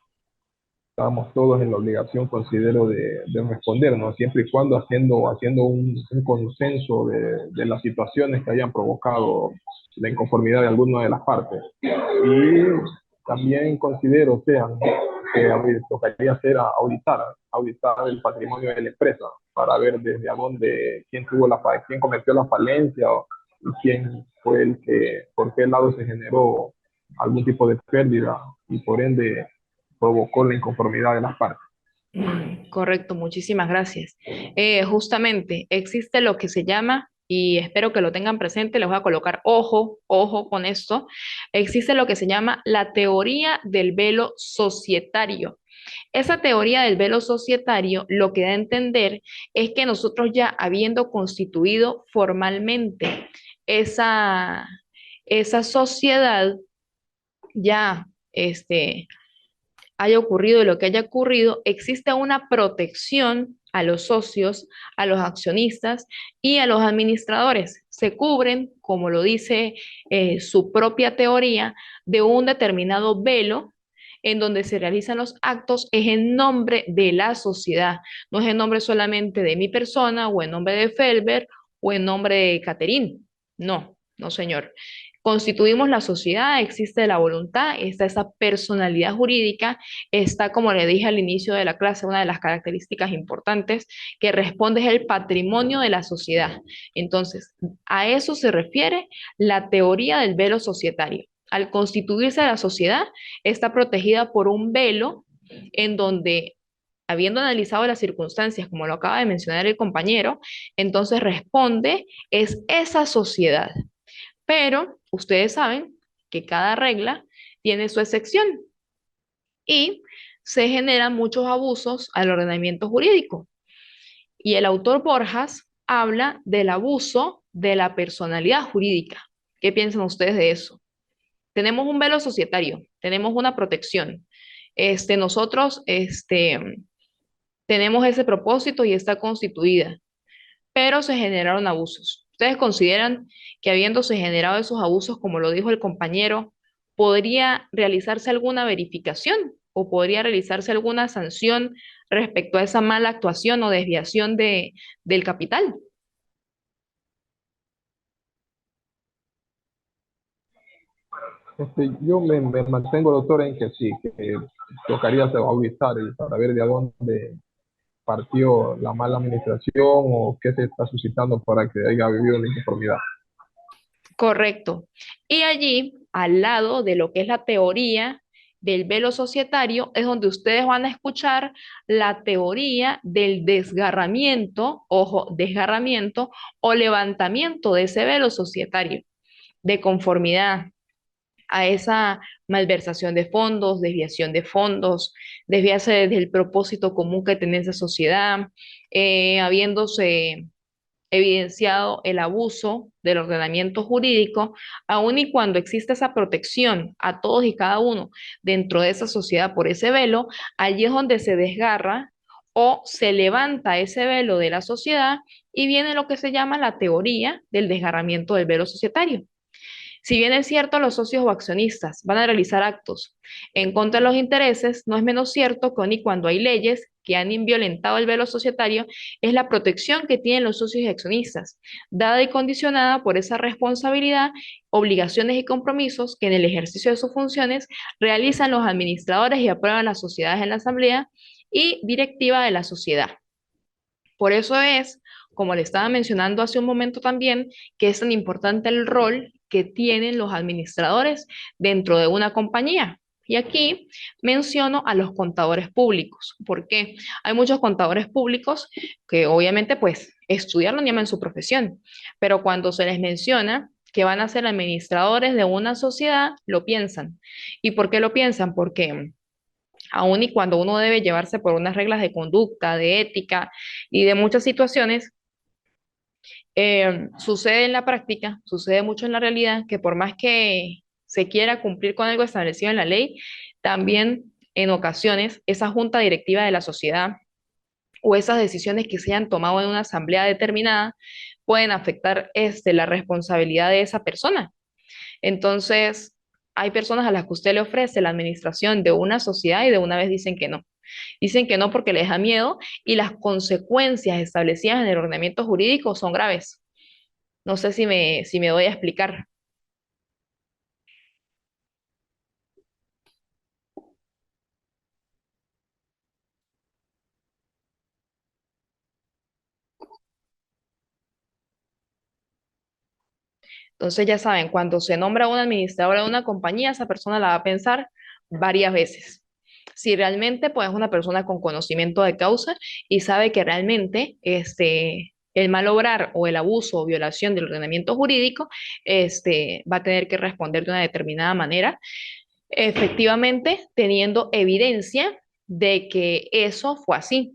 estamos todos en la obligación, considero, de respondernos, siempre y cuando haciendo un consenso de las situaciones que hayan provocado la inconformidad de alguna de las partes. Y también considero, o sea, que tocaría hacer auditar el patrimonio de la empresa para ver desde a dónde, quién cometió la falencia y quién fue por qué lado se generó algún tipo de pérdida y por ende provocó la inconformidad de las partes. Correcto, muchísimas gracias. Justamente existe lo que se llama, y espero que lo tengan presente, les voy a colocar ojo, ojo con esto, existe lo que se llama la teoría del velo societario. Esa teoría del velo societario lo que da a entender es que nosotros ya habiendo constituido formalmente esa, esa sociedad, ya haya ocurrido lo que haya ocurrido, existe una protección a los socios, a los accionistas y a los administradores. Se cubren, como lo dice su propia teoría, de un determinado velo en donde se realizan los actos es en nombre de la sociedad, no es en nombre solamente de mi persona o en nombre de Felber o en nombre de Caterín. No, no señor. Constituimos la sociedad, existe la voluntad, está esa personalidad jurídica, está, como le dije al inicio de la clase, una de las características importantes que responde es el patrimonio de la sociedad. Entonces, a eso se refiere la teoría del velo societario. Al constituirse la sociedad, está protegida por un velo en donde, habiendo analizado las circunstancias, como lo acaba de mencionar el compañero, entonces responde es esa sociedad. Pero ustedes saben que cada regla tiene su excepción y se generan muchos abusos al ordenamiento jurídico. Y el autor Borjas habla del abuso de la personalidad jurídica. ¿Qué piensan ustedes de eso? Tenemos un velo societario, tenemos una protección. Nosotros tenemos ese propósito y está constituida, pero se generaron abusos. ¿Ustedes consideran que habiéndose generado esos abusos, como lo dijo el compañero, podría realizarse alguna verificación o podría realizarse alguna sanción respecto a esa mala actuación o desviación del capital? Yo me mantengo, doctor, en que sí, que tocaría auditar y para ver de dónde partió la mala administración o qué se está suscitando para que haya habido la inconformidad. Correcto. Y allí, al lado de lo que es la teoría del velo societario, es donde ustedes van a escuchar la teoría del desgarramiento, ojo, desgarramiento o levantamiento de ese velo societario, de conformidad a esa malversación de fondos, desviación de fondos, desviarse del propósito común que tiene esa sociedad, habiéndose evidenciado el abuso del ordenamiento jurídico, aun y cuando existe esa protección a todos y cada uno dentro de esa sociedad por ese velo, allí es donde se desgarra o se levanta ese velo de la sociedad y viene lo que se llama la teoría del desgarramiento del velo societario. Si bien es cierto, los socios o accionistas van a realizar actos en contra de los intereses, no es menos cierto que aun y cuando hay leyes que han violentado el velo societario, es la protección que tienen los socios y accionistas, dada y condicionada por esa responsabilidad, obligaciones y compromisos que en el ejercicio de sus funciones realizan los administradores y aprueban las sociedades en la asamblea y directiva de la sociedad. Por eso es, como le estaba mencionando hace un momento también, que es tan importante el rol que tienen los administradores dentro de una compañía. Y aquí menciono a los contadores públicos. ¿Por qué? Hay muchos contadores públicos que obviamente pues estudiaron y aman su profesión, pero cuando se les menciona que van a ser administradores de una sociedad, lo piensan. ¿Y por qué lo piensan? Porque aun y cuando uno debe llevarse por unas reglas de conducta, de ética y de muchas situaciones, sucede en la práctica, sucede mucho en la realidad, que por más que se quiera cumplir con algo establecido en la ley, también en ocasiones esa junta directiva de la sociedad o esas decisiones que se hayan tomado en una asamblea determinada pueden afectar la responsabilidad de esa persona. Entonces, hay personas a las que usted le ofrece la administración de una sociedad y de una vez dicen que no. Dicen que no porque les da miedo y las consecuencias establecidas en el ordenamiento jurídico son graves. No sé si me doy a explicar. Entonces ya saben, cuando se nombra un administrador de una compañía, esa persona la va a pensar varias veces. Si realmente pues es una persona con conocimiento de causa y sabe que realmente el mal obrar o el abuso o violación del ordenamiento jurídico va a tener que responder de una determinada manera, efectivamente teniendo evidencia de que eso fue así.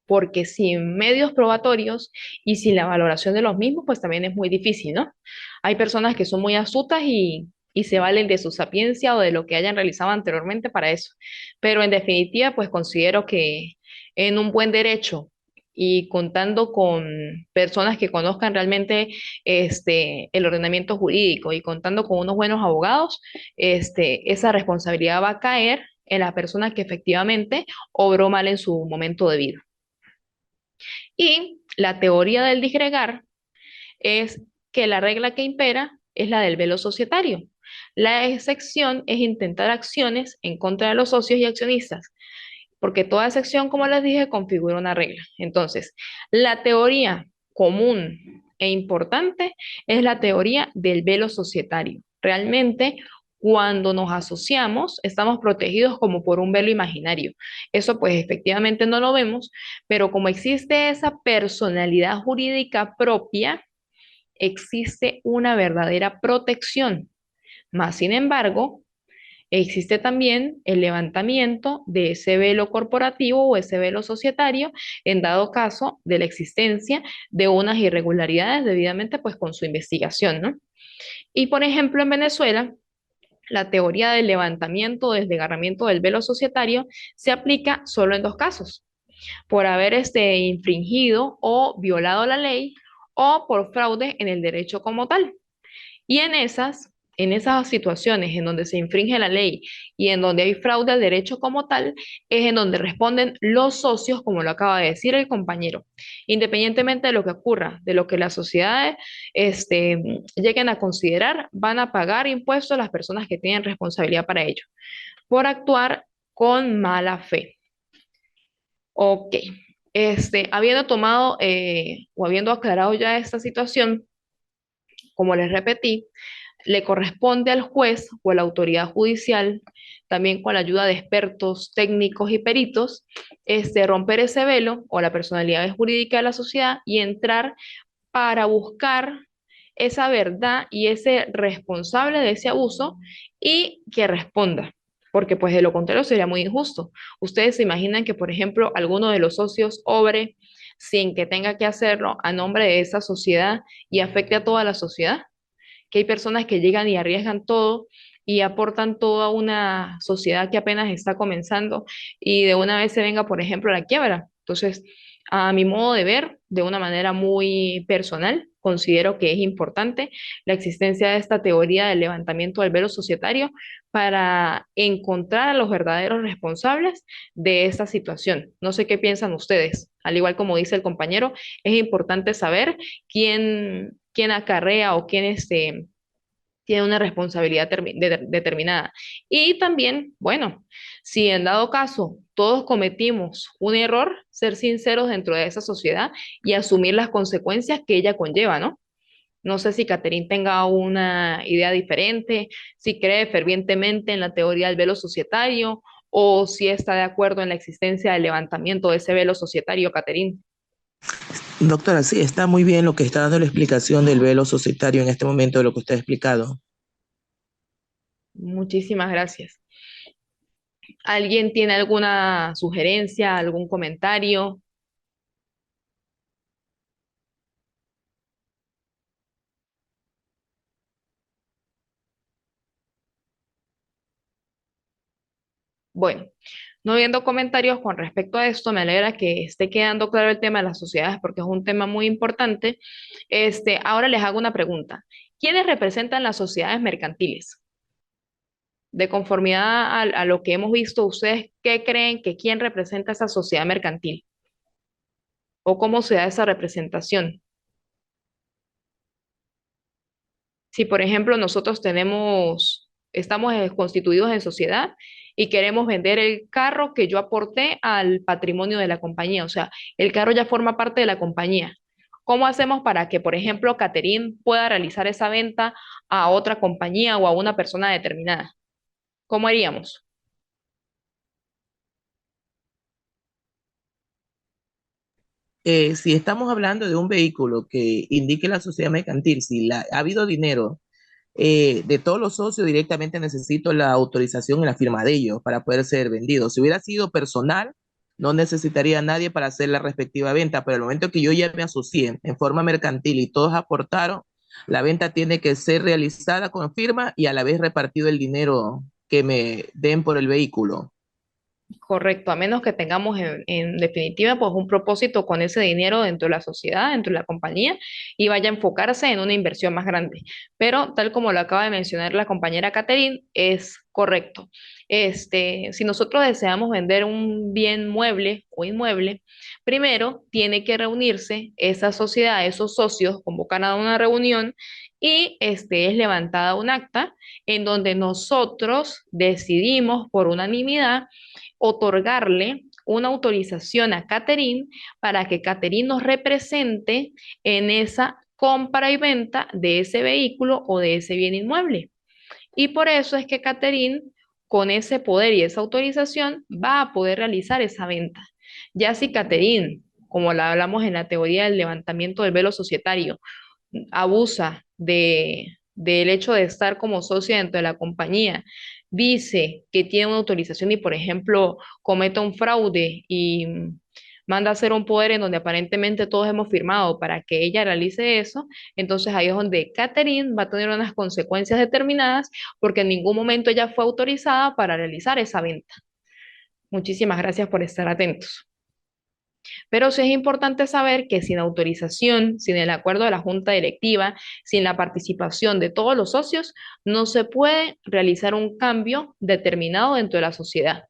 Porque sin medios probatorios y sin la valoración de los mismos, pues también es muy difícil, ¿no? Hay personas que son muy astutas y se valen de su sapiencia o de lo que hayan realizado anteriormente para eso. Pero en definitiva, pues considero que en un buen derecho y contando con personas que conozcan realmente el ordenamiento jurídico y contando con unos buenos abogados, esa responsabilidad va a caer en la persona que efectivamente obró mal en su momento de vida. Y la teoría del disgregar es que la regla que impera es la del velo societario. La excepción es intentar acciones en contra de los socios y accionistas, porque toda excepción, como les dije, configura una regla. Entonces, la teoría común e importante es la teoría del velo societario. Realmente, cuando nos asociamos, estamos protegidos como por un velo imaginario. Eso pues efectivamente no lo vemos, pero como existe esa personalidad jurídica propia, existe una verdadera protección. Más sin embargo, existe también el levantamiento de ese velo corporativo o ese velo societario en dado caso de la existencia de unas irregularidades debidamente pues con su investigación, ¿no? Y por ejemplo en Venezuela, la teoría del levantamiento o desgarramiento del velo societario se aplica solo en dos casos: por haber infringido o violado la ley o por fraude en el derecho como tal. Y en esas situaciones en donde se infringe la ley y en donde hay fraude al derecho como tal, es en donde responden los socios, como lo acaba de decir el compañero. Independientemente de lo que ocurra, de lo que las sociedades lleguen a considerar, van a pagar impuestos las personas que tienen responsabilidad para ello, por actuar con mala fe. Ok, habiendo tomado o habiendo aclarado ya esta situación, como les repetí, le corresponde al juez o a la autoridad judicial, también con la ayuda de expertos técnicos y peritos, romper ese velo o la personalidad jurídica de la sociedad y entrar para buscar esa verdad y ese responsable de ese abuso y que responda. Porque pues de lo contrario sería muy injusto. Ustedes se imaginan que, por ejemplo, alguno de los socios obre sin que tenga que hacerlo a nombre de esa sociedad y afecte a toda la sociedad, que hay personas que llegan y arriesgan todo y aportan todo a una sociedad que apenas está comenzando y de una vez se venga, por ejemplo, a la quiebra. Entonces, a mi modo de ver, de una manera muy personal, considero que es importante la existencia de esta teoría del levantamiento del velo societario para encontrar a los verdaderos responsables de esta situación. No sé qué piensan ustedes. Al igual como dice el compañero, es importante saber quién acarrea o quién tiene una responsabilidad determinada. Y también, bueno, si en dado caso todos cometimos un error, ser sinceros dentro de esa sociedad y asumir las consecuencias que ella conlleva, ¿no? No sé si Catherine tenga una idea diferente, si cree fervientemente en la teoría del velo societario o si está de acuerdo en la existencia del levantamiento de ese velo societario, Catherine. Doctora, sí, está muy bien lo que está dando la explicación del velo societario en este momento de lo que usted ha explicado. Muchísimas gracias. ¿Alguien tiene alguna sugerencia, algún comentario? Bueno, no viendo comentarios con respecto a esto, me alegra que esté quedando claro el tema de las sociedades porque es un tema muy importante. Ahora les hago una pregunta. ¿Quiénes representan las sociedades mercantiles? De conformidad a lo que hemos visto, ¿ustedes qué creen que quién representa esa sociedad mercantil? ¿O cómo se da esa representación? Si, por ejemplo, estamos constituidos en sociedad y queremos vender el carro que yo aporté al patrimonio de la compañía, o sea, el carro ya forma parte de la compañía. ¿Cómo hacemos para que, por ejemplo, Catherine pueda realizar esa venta a otra compañía o a una persona determinada? ¿Cómo haríamos? Si estamos hablando de un vehículo que indique la sociedad mercantil, si ha habido dinero de todos los socios, directamente necesito la autorización y la firma de ellos para poder ser vendido. Si hubiera sido personal, no necesitaría a nadie para hacer la respectiva venta, pero al momento que yo ya me asocié en forma mercantil y todos aportaron, la venta tiene que ser realizada con firma y a la vez repartido el dinero que me den por el vehículo. Correcto, a menos que tengamos en definitiva pues un propósito con ese dinero dentro de la sociedad, dentro de la compañía y vaya a enfocarse en una inversión más grande. Pero tal como lo acaba de mencionar la compañera Catherine, es correcto. Si nosotros deseamos vender un bien mueble o inmueble, primero tiene que reunirse esa sociedad, esos socios, convocan a una reunión y es levantada un acta en donde nosotros decidimos por unanimidad otorgarle una autorización a Catherine para que Catherine nos represente en esa compra y venta de ese vehículo o de ese bien inmueble. Y por eso es que Catherine, con ese poder y esa autorización, va a poder realizar esa venta. Ya si Catherine, como la hablamos en la teoría del levantamiento del velo societario, abusa del hecho de estar como socia dentro de la compañía, dice que tiene una autorización y, por ejemplo, cometa un fraude y manda a hacer un poder en donde aparentemente todos hemos firmado para que ella realice eso, entonces ahí es donde Catherine va a tener unas consecuencias determinadas porque en ningún momento ella fue autorizada para realizar esa venta. Muchísimas gracias por estar atentos. Pero sí es importante saber que sin autorización, sin el acuerdo de la junta directiva, sin la participación de todos los socios, no se puede realizar un cambio determinado dentro de la sociedad.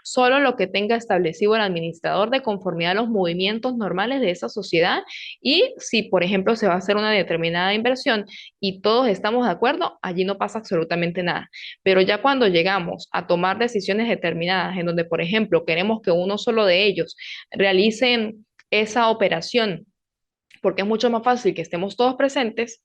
Solo lo que tenga establecido el administrador de conformidad a los movimientos normales de esa sociedad y si, por ejemplo, se va a hacer una determinada inversión y todos estamos de acuerdo, allí no pasa absolutamente nada. Pero ya cuando llegamos a tomar decisiones determinadas en donde, por ejemplo, queremos que uno solo de ellos realicen esa operación, porque es mucho más fácil que estemos todos presentes,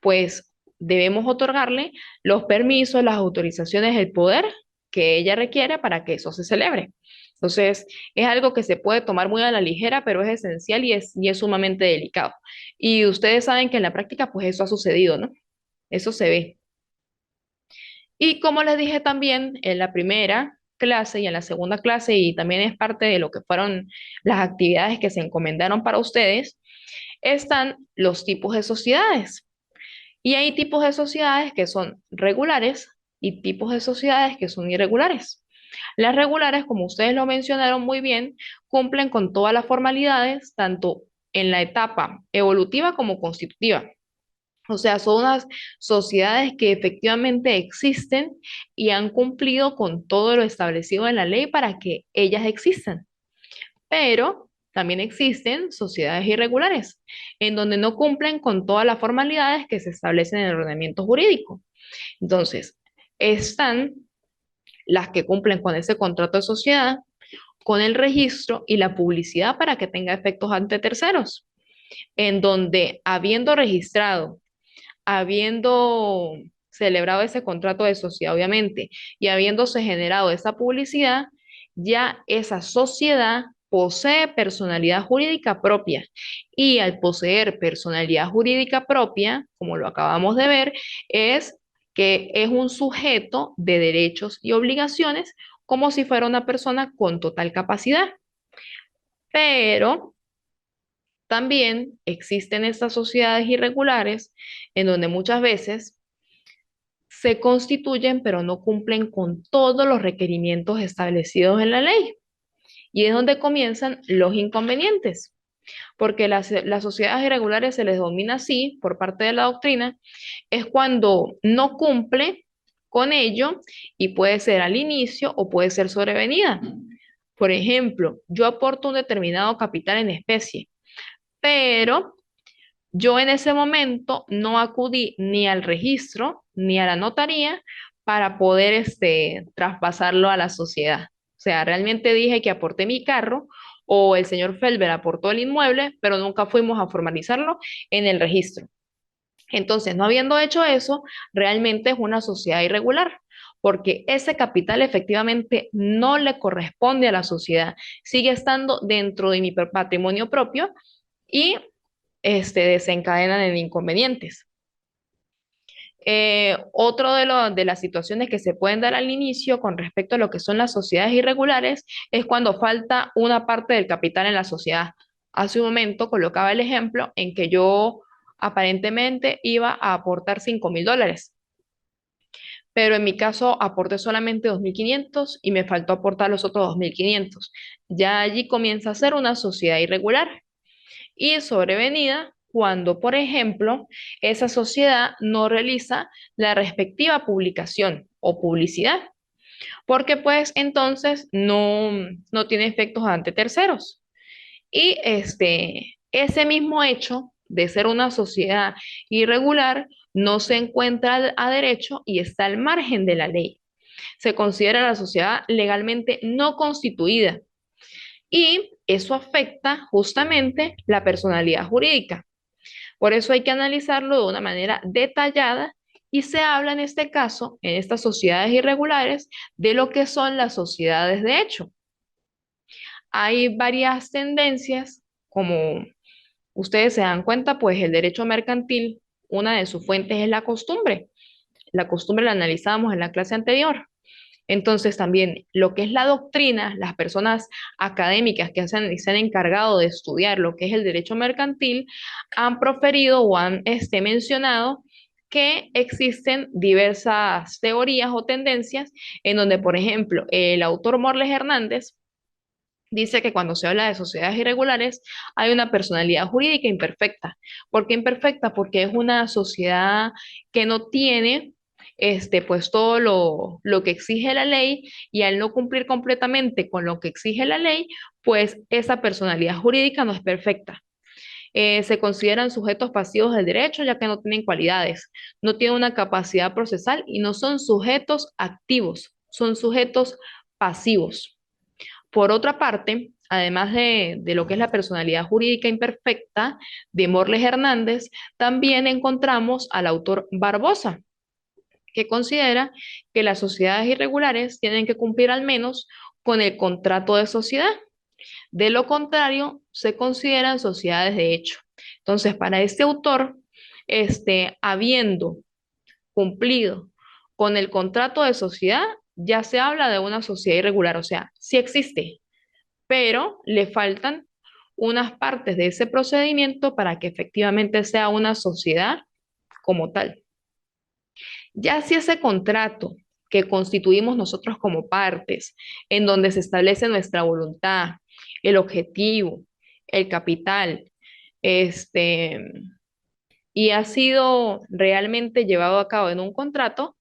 pues debemos otorgarle los permisos, las autorizaciones, el poder que ella requiere para que eso se celebre. Entonces, es algo que se puede tomar muy a la ligera, pero es esencial y es sumamente delicado. Y ustedes saben que en la práctica, pues eso ha sucedido, ¿no? Eso se ve. Y como les dije también en la primera clase y en la segunda clase, y también es parte de lo que fueron las actividades que se encomendaron para ustedes, están los tipos de sociedades. Y hay tipos de sociedades que son regulares y tipos de sociedades que son irregulares. Las regulares, como ustedes lo mencionaron muy bien, cumplen con todas las formalidades, tanto en la etapa evolutiva como constitutiva. O sea, son unas sociedades que efectivamente existen y han cumplido con todo lo establecido en la ley para que ellas existan. Pero también existen sociedades irregulares, en donde no cumplen con todas las formalidades que se establecen en el ordenamiento jurídico. Entonces, están las que cumplen con ese contrato de sociedad, con el registro y la publicidad para que tenga efectos ante terceros, en donde habiendo registrado, habiendo celebrado ese contrato de sociedad, obviamente, y habiéndose generado esa publicidad, ya esa sociedad posee personalidad jurídica propia. Y al poseer personalidad jurídica propia, como lo acabamos de ver, es que es un sujeto de derechos y obligaciones como si fuera una persona con total capacidad. Pero también existen estas sociedades irregulares en donde muchas veces se constituyen pero no cumplen con todos los requerimientos establecidos en la ley. Y es donde comienzan los inconvenientes, porque las sociedades irregulares se les domina así por parte de la doctrina, es cuando no cumple con ello y puede ser al inicio o puede ser sobrevenida. Por ejemplo, yo aporto un determinado capital en especie, pero yo en ese momento no acudí ni al registro ni a la notaría para poder traspasarlo a la sociedad. O sea, realmente dije que aporté mi carro o el señor Felber aportó el inmueble, pero nunca fuimos a formalizarlo en el registro. Entonces, no habiendo hecho eso, realmente es una sociedad irregular, porque ese capital efectivamente no le corresponde a la sociedad, sigue estando dentro de mi patrimonio propio y desencadenan en inconvenientes. Otro de las situaciones que se pueden dar al inicio con respecto a lo que son las sociedades irregulares es cuando falta una parte del capital en la sociedad. Hace un momento colocaba el ejemplo en que yo aparentemente iba a aportar $5,000, pero en mi caso aporté solamente 2.500 y me faltó aportar los otros 2.500. Ya allí comienza a ser una sociedad irregular y es sobrevenida cuando, por ejemplo, esa sociedad no realiza la respectiva publicación o publicidad, porque pues entonces no tiene efectos ante terceros. Y ese mismo hecho de ser una sociedad irregular no se encuentra a derecho y está al margen de la ley. Se considera la sociedad legalmente no constituida y eso afecta justamente la personalidad jurídica. Por eso hay que analizarlo de una manera detallada y se habla en este caso, en estas sociedades irregulares, de lo que son las sociedades de hecho. Hay varias tendencias, como ustedes se dan cuenta, pues el derecho mercantil, una de sus fuentes es la costumbre. La costumbre la analizamos en la clase anterior. Entonces también lo que es la doctrina, las personas académicas que se han encargado de estudiar lo que es el derecho mercantil, han proferido o han mencionado que existen diversas teorías o tendencias en donde, por ejemplo, el autor Morles Hernández dice que cuando se habla de sociedades irregulares hay una personalidad jurídica imperfecta. ¿Por qué imperfecta? Porque es una sociedad que no tiene pues todo lo que exige la ley y al no cumplir completamente con lo que exige la ley, pues esa personalidad jurídica no es perfecta. Se consideran sujetos pasivos del derecho ya que no tienen cualidades, no tienen una capacidad procesal y no son sujetos activos, son sujetos pasivos. Por otra parte, además de lo que es la personalidad jurídica imperfecta de Morles Hernández, también encontramos al autor Barbosa, que considera que las sociedades irregulares tienen que cumplir al menos con el contrato de sociedad. De lo contrario, se consideran sociedades de hecho. Entonces, para este autor, habiendo cumplido con el contrato de sociedad, ya se habla de una sociedad irregular, o sea, sí existe, pero le faltan unas partes de ese procedimiento para que efectivamente sea una sociedad como tal. Ya si ese contrato que constituimos nosotros como partes, en donde se establece nuestra voluntad, el objetivo, el capital, este, y ha sido realmente llevado a cabo en un contrato,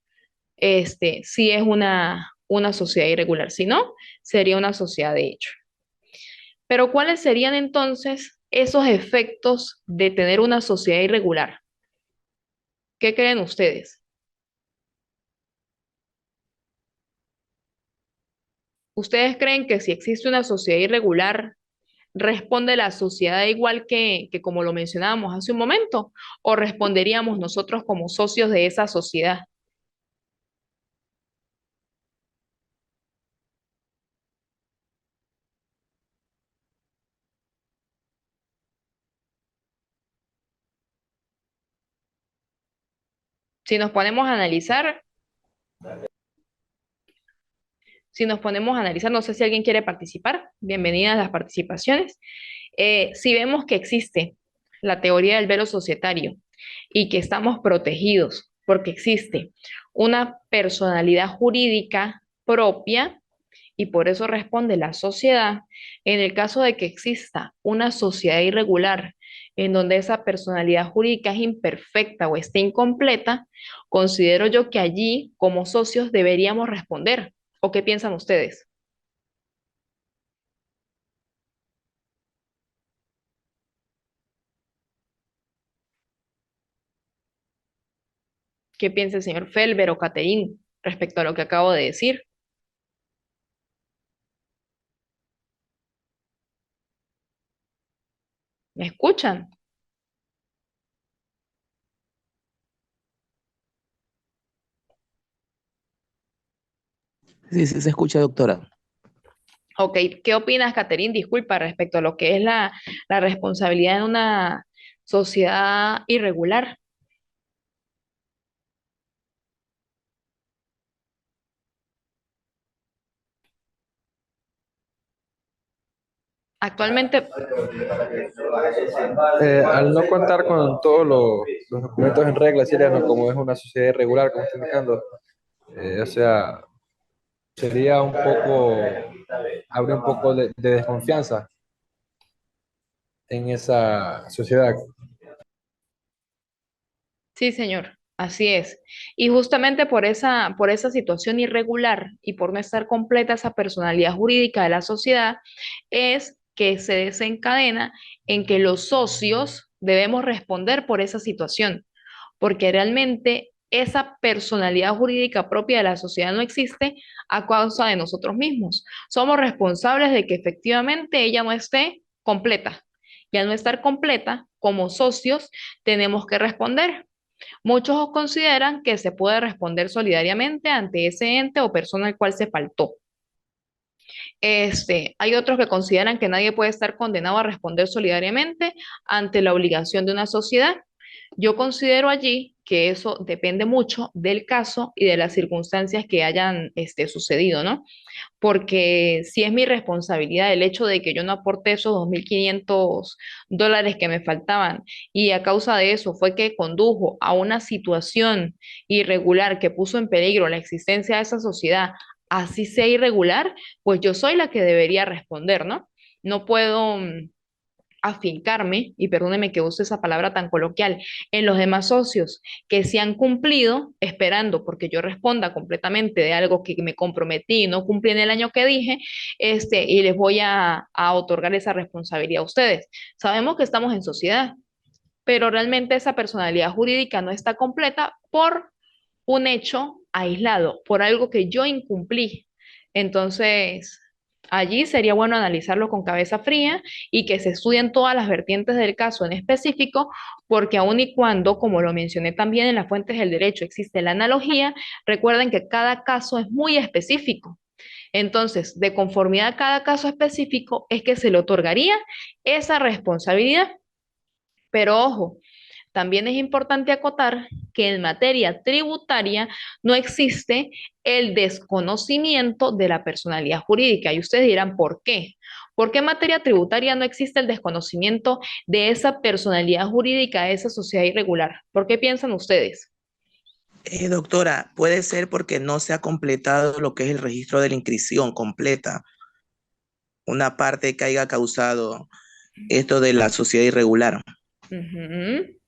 sí es una sociedad irregular. Si no, sería una sociedad de hecho. Pero ¿cuáles serían entonces esos efectos de tener una sociedad irregular? ¿Qué creen ustedes? ¿Ustedes creen que si existe una sociedad irregular, responde la sociedad igual que como lo mencionábamos hace un momento? ¿O responderíamos nosotros como socios de esa sociedad? Si nos ponemos a analizar, no sé si alguien quiere participar, bienvenidas las participaciones. Si vemos que existe la teoría del velo societario y que estamos protegidos porque existe una personalidad jurídica propia y por eso responde la sociedad, en el caso de que exista una sociedad irregular en donde esa personalidad jurídica es imperfecta o esté incompleta, considero yo que allí como socios deberíamos responder. ¿O qué piensan ustedes? ¿Qué piensa el señor Felber o Caterín respecto a lo que acabo de decir? ¿Me escuchan? Sí, sí, se escucha, doctora. Ok, ¿qué opinas, Caterín? Disculpa, respecto a lo que es la responsabilidad en una sociedad irregular. Actualmente, Al no contar con todos los documentos en regla, sería, ¿no? Como es una sociedad irregular, como está indicando, o sea, sería un poco, habría un poco de desconfianza en esa sociedad. sí, señor, así es. Y justamente por esa situación irregular y por no estar completa esa personalidad jurídica de la sociedad, es que se desencadena en que los socios debemos responder por esa situación, porque realmente esa personalidad jurídica propia de la sociedad no existe a causa de nosotros mismos. Somos responsables de que efectivamente ella no esté completa. Y al no estar completa, como socios, tenemos que responder. Muchos consideran que se puede responder solidariamente ante ese ente o persona al cual se faltó. Hay otros que consideran que nadie puede estar condenado a responder solidariamente ante la obligación de una sociedad. Yo considero allí que eso depende mucho del caso y de las circunstancias que hayan sucedido, ¿no? Porque si es mi responsabilidad el hecho de que yo no aporté esos $2.500 que me faltaban y a causa de eso fue que condujo a una situación irregular que puso en peligro la existencia de esa sociedad, así sea irregular, pues yo soy la que debería responder, ¿no? No puedo afincarme, y perdóneme que use esa palabra tan coloquial, en los demás socios que se han cumplido, esperando porque yo responda completamente de algo que me comprometí y no cumplí en el año que dije, y les voy a otorgar esa responsabilidad a ustedes. Sabemos que estamos en sociedad, pero realmente esa personalidad jurídica no está completa por un hecho aislado, por algo que yo incumplí. Entonces, allí sería bueno analizarlo con cabeza fría y que se estudien todas las vertientes del caso en específico, porque aun y cuando, como lo mencioné también en las fuentes del derecho, existe la analogía, recuerden que cada caso es muy específico. Entonces, de conformidad a cada caso específico, es que se le otorgaría esa responsabilidad. Pero ojo, también es importante acotar que en materia tributaria no existe el desconocimiento de la personalidad jurídica. Y ustedes dirán, ¿por qué? ¿Por qué en materia tributaria no existe el desconocimiento de esa personalidad jurídica, de esa sociedad irregular? ¿Por qué piensan ustedes? Doctora, puede ser porque no se ha completado lo que es el registro de la inscripción completa, una parte que haya causado esto de la sociedad irregular. Ujú.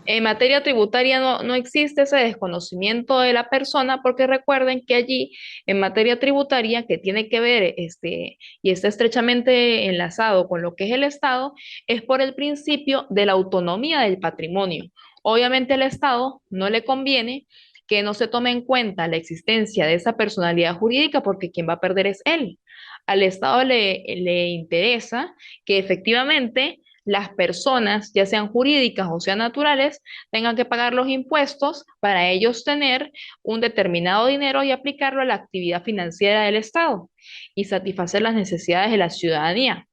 En materia tributaria no existe ese desconocimiento de la persona porque recuerden que allí en materia tributaria que tiene que ver y está estrechamente enlazado con lo que es el Estado, es por el principio de la autonomía del patrimonio. Obviamente al Estado no le conviene que no se tome en cuenta la existencia de esa personalidad jurídica porque quien va a perder es él. Al Estado le interesa que efectivamente las personas, ya sean jurídicas o sean naturales, tengan que pagar los impuestos para ellos tener un determinado dinero y aplicarlo a la actividad financiera del Estado y satisfacer las necesidades de la ciudadanía.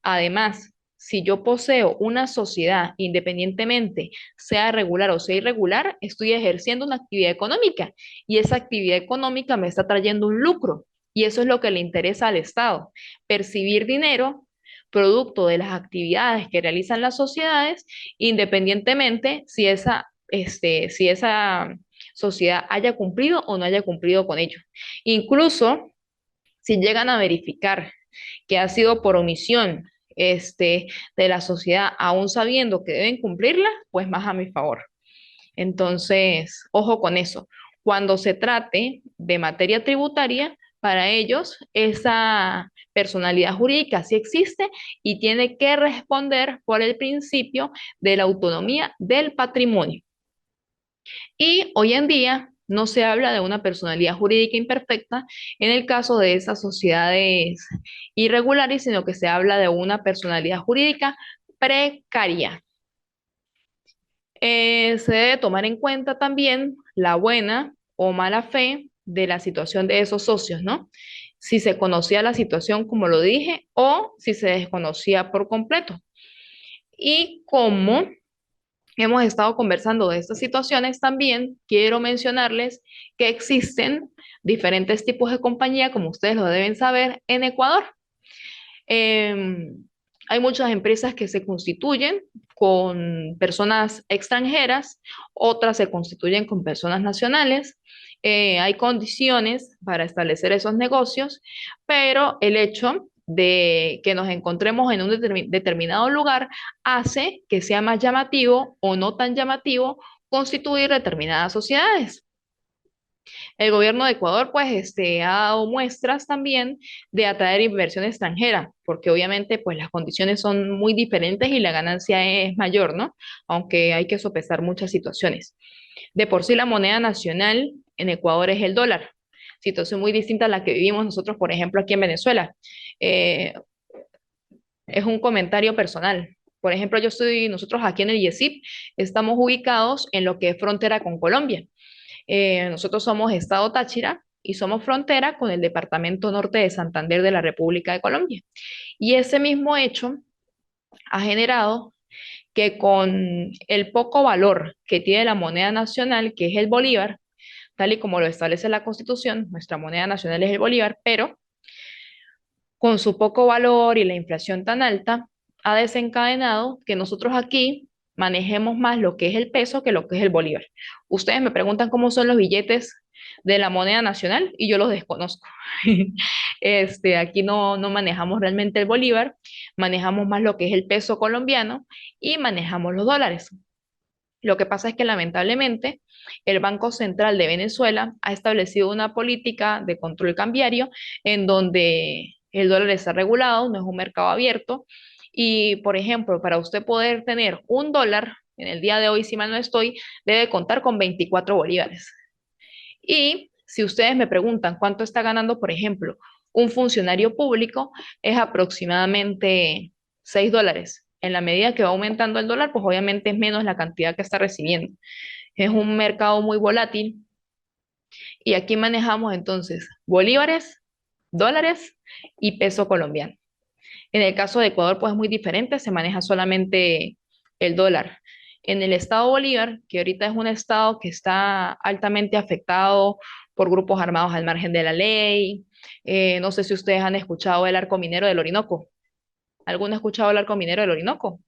Además, si yo poseo una sociedad, independientemente sea regular o sea irregular, estoy ejerciendo una actividad económica y esa actividad económica me está trayendo un lucro. Y eso es lo que le interesa al Estado, percibir dinero producto de las actividades que realizan las sociedades, independientemente si esa sociedad haya cumplido o no haya cumplido con ello. Incluso si llegan a verificar que ha sido por omisión de la sociedad, aún sabiendo que deben cumplirla, pues más a mi favor. Entonces, ojo con eso. Cuando se trate de materia tributaria, para ellos esa personalidad jurídica sí existe y tiene que responder por el principio de la autonomía del patrimonio. Y hoy en día no se habla de una personalidad jurídica imperfecta en el caso de esas sociedades irregulares, sino que se habla de una personalidad jurídica precaria. Se debe tomar en cuenta también la buena o mala fe de la situación de esos socios, ¿no? Si se conocía la situación, como lo dije, o si se desconocía por completo. Y como hemos estado conversando de estas situaciones, también quiero mencionarles que existen diferentes tipos de compañía, como ustedes lo deben saber, en Ecuador. Hay muchas empresas que se constituyen con personas extranjeras, otras se constituyen con personas nacionales. Hay condiciones para establecer esos negocios, pero el hecho de que nos encontremos en un determinado lugar hace que sea más llamativo o no tan llamativo constituir determinadas sociedades. El gobierno de Ecuador, pues, ha dado muestras también de atraer inversión extranjera, porque obviamente, pues, las condiciones son muy diferentes y la ganancia es mayor, ¿no? Aunque hay que sopesar muchas situaciones. De por sí, la moneda nacional en Ecuador es el dólar, situación muy distinta a la que vivimos nosotros, por ejemplo, aquí en Venezuela. Eh, es un comentario personal. Por ejemplo, nosotros aquí en el IESIP estamos ubicados en lo que es frontera con Colombia. Nosotros somos Estado Táchira y somos frontera con el Departamento Norte de Santander de la República de Colombia. Y ese mismo hecho ha generado que con el poco valor que tiene la moneda nacional, que es el bolívar, tal y como lo establece la Constitución, nuestra moneda nacional es el bolívar, pero con su poco valor y la inflación tan alta, ha desencadenado que nosotros aquí manejemos más lo que es el peso que lo que es el bolívar. Ustedes me preguntan cómo son los billetes de la moneda nacional y yo los desconozco. Aquí no manejamos realmente el bolívar, manejamos más lo que es el peso colombiano y manejamos los dólares. Lo que pasa es que lamentablemente el Banco Central de Venezuela ha establecido una política de control cambiario en donde el dólar está regulado, no es un mercado abierto. Y, por ejemplo, para usted poder tener un dólar en el día de hoy, si mal no estoy, debe contar con 24 bolívares. Y si ustedes me preguntan cuánto está ganando, por ejemplo, un funcionario público, es aproximadamente $6. En la medida que va aumentando el dólar, pues obviamente es menos la cantidad que está recibiendo. Es un mercado muy volátil y aquí manejamos entonces bolívares, dólares y peso colombiano. En el caso de Ecuador, pues es muy diferente, se maneja solamente el dólar. En el estado Bolívar, que ahorita es un estado que está altamente afectado por grupos armados al margen de la ley, no sé si ustedes han escuchado el arco minero del Orinoco. ¿Alguno ha escuchado el arco minero del Orinoco?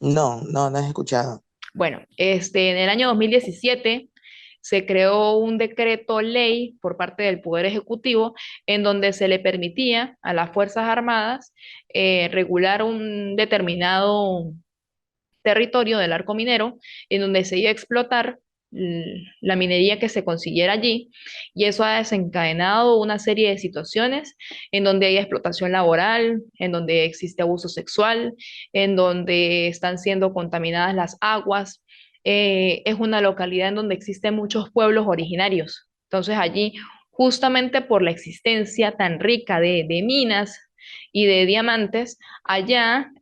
No, no, no has escuchado. Bueno, en el año 2017 se creó un decreto ley por parte del Poder Ejecutivo en donde se le permitía a las Fuerzas Armadas regular un determinado territorio del arco minero en donde se iba a explotar la minería que se consiguiera allí y eso ha desencadenado una serie de situaciones en donde hay explotación laboral, en donde existe abuso sexual, en donde están siendo contaminadas las aguas. Es una localidad en donde existen muchos pueblos originarios. Entonces allí, justamente por la existencia tan rica de minas y de diamantes, allá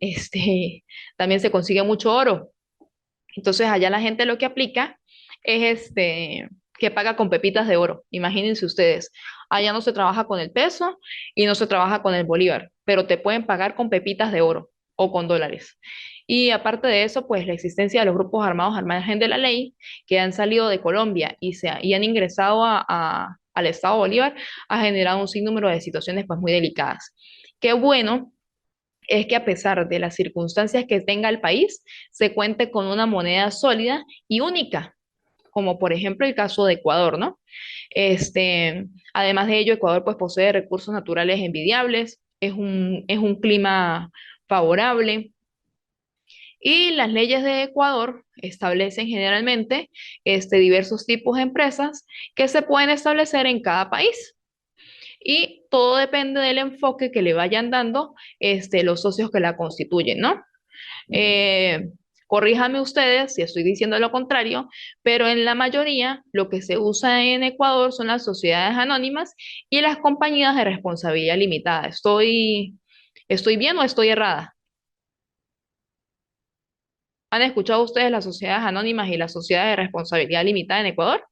también se consigue mucho oro. Entonces allá la gente lo que aplica es que paga con pepitas de oro. Imagínense ustedes, allá no se trabaja con el peso y no se trabaja con el bolívar, pero te pueden pagar con pepitas de oro o con dólares. Y aparte de eso, pues la existencia de los grupos armados al margen de la ley que han salido de Colombia y han ingresado al Estado Bolívar ha generado un sinnúmero de situaciones pues muy delicadas. Qué bueno es que a pesar de las circunstancias que tenga el país, se cuente con una moneda sólida y única, como por ejemplo el caso de Ecuador, ¿no? Además de ello, Ecuador pues posee recursos naturales envidiables, es un clima favorable y las leyes de Ecuador establecen generalmente diversos tipos de empresas que se pueden establecer en cada país y todo depende del enfoque que le vayan dando los socios que la constituyen, ¿no? Eh, Corríjame ustedes si estoy diciendo lo contrario, pero en la mayoría lo que se usa en Ecuador son las sociedades anónimas y las compañías de responsabilidad limitada. ¿Estoy bien o estoy errada? ¿Han escuchado ustedes las sociedades anónimas y las sociedades de responsabilidad limitada en Ecuador?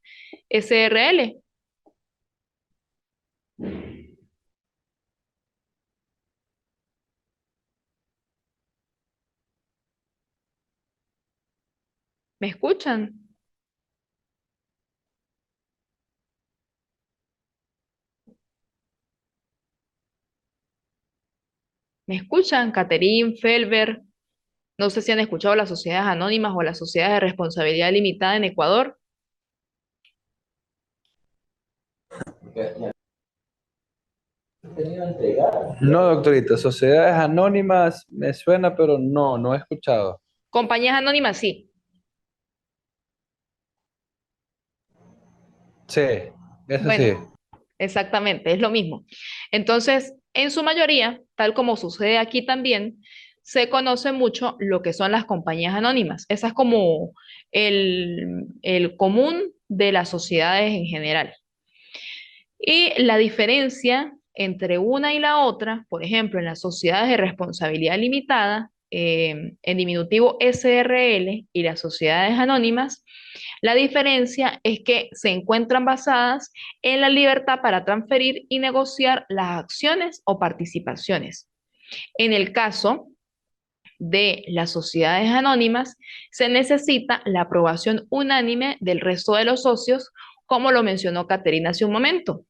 SRL. ¿Me escuchan? ¿Me escuchan? Catherine, Felber. No sé si han escuchado las sociedades anónimas o las sociedades de responsabilidad limitada en Ecuador. No, doctorita, sociedades anónimas me suena, pero no he escuchado. Compañías anónimas, sí. Sí, eso sí. Bueno, exactamente, es lo mismo. Entonces, en su mayoría, tal como sucede aquí también, se conoce mucho lo que son las compañías anónimas. Esa es como el común de las sociedades en general. Y la diferencia entre una y la otra, por ejemplo, en las sociedades de responsabilidad limitada, en diminutivo SRL, y las sociedades anónimas, la diferencia es que se encuentran basadas en la libertad para transferir y negociar las acciones o participaciones. En el caso de las sociedades anónimas, se necesita la aprobación unánime del resto de los socios, como lo mencionó Caterina hace un momento.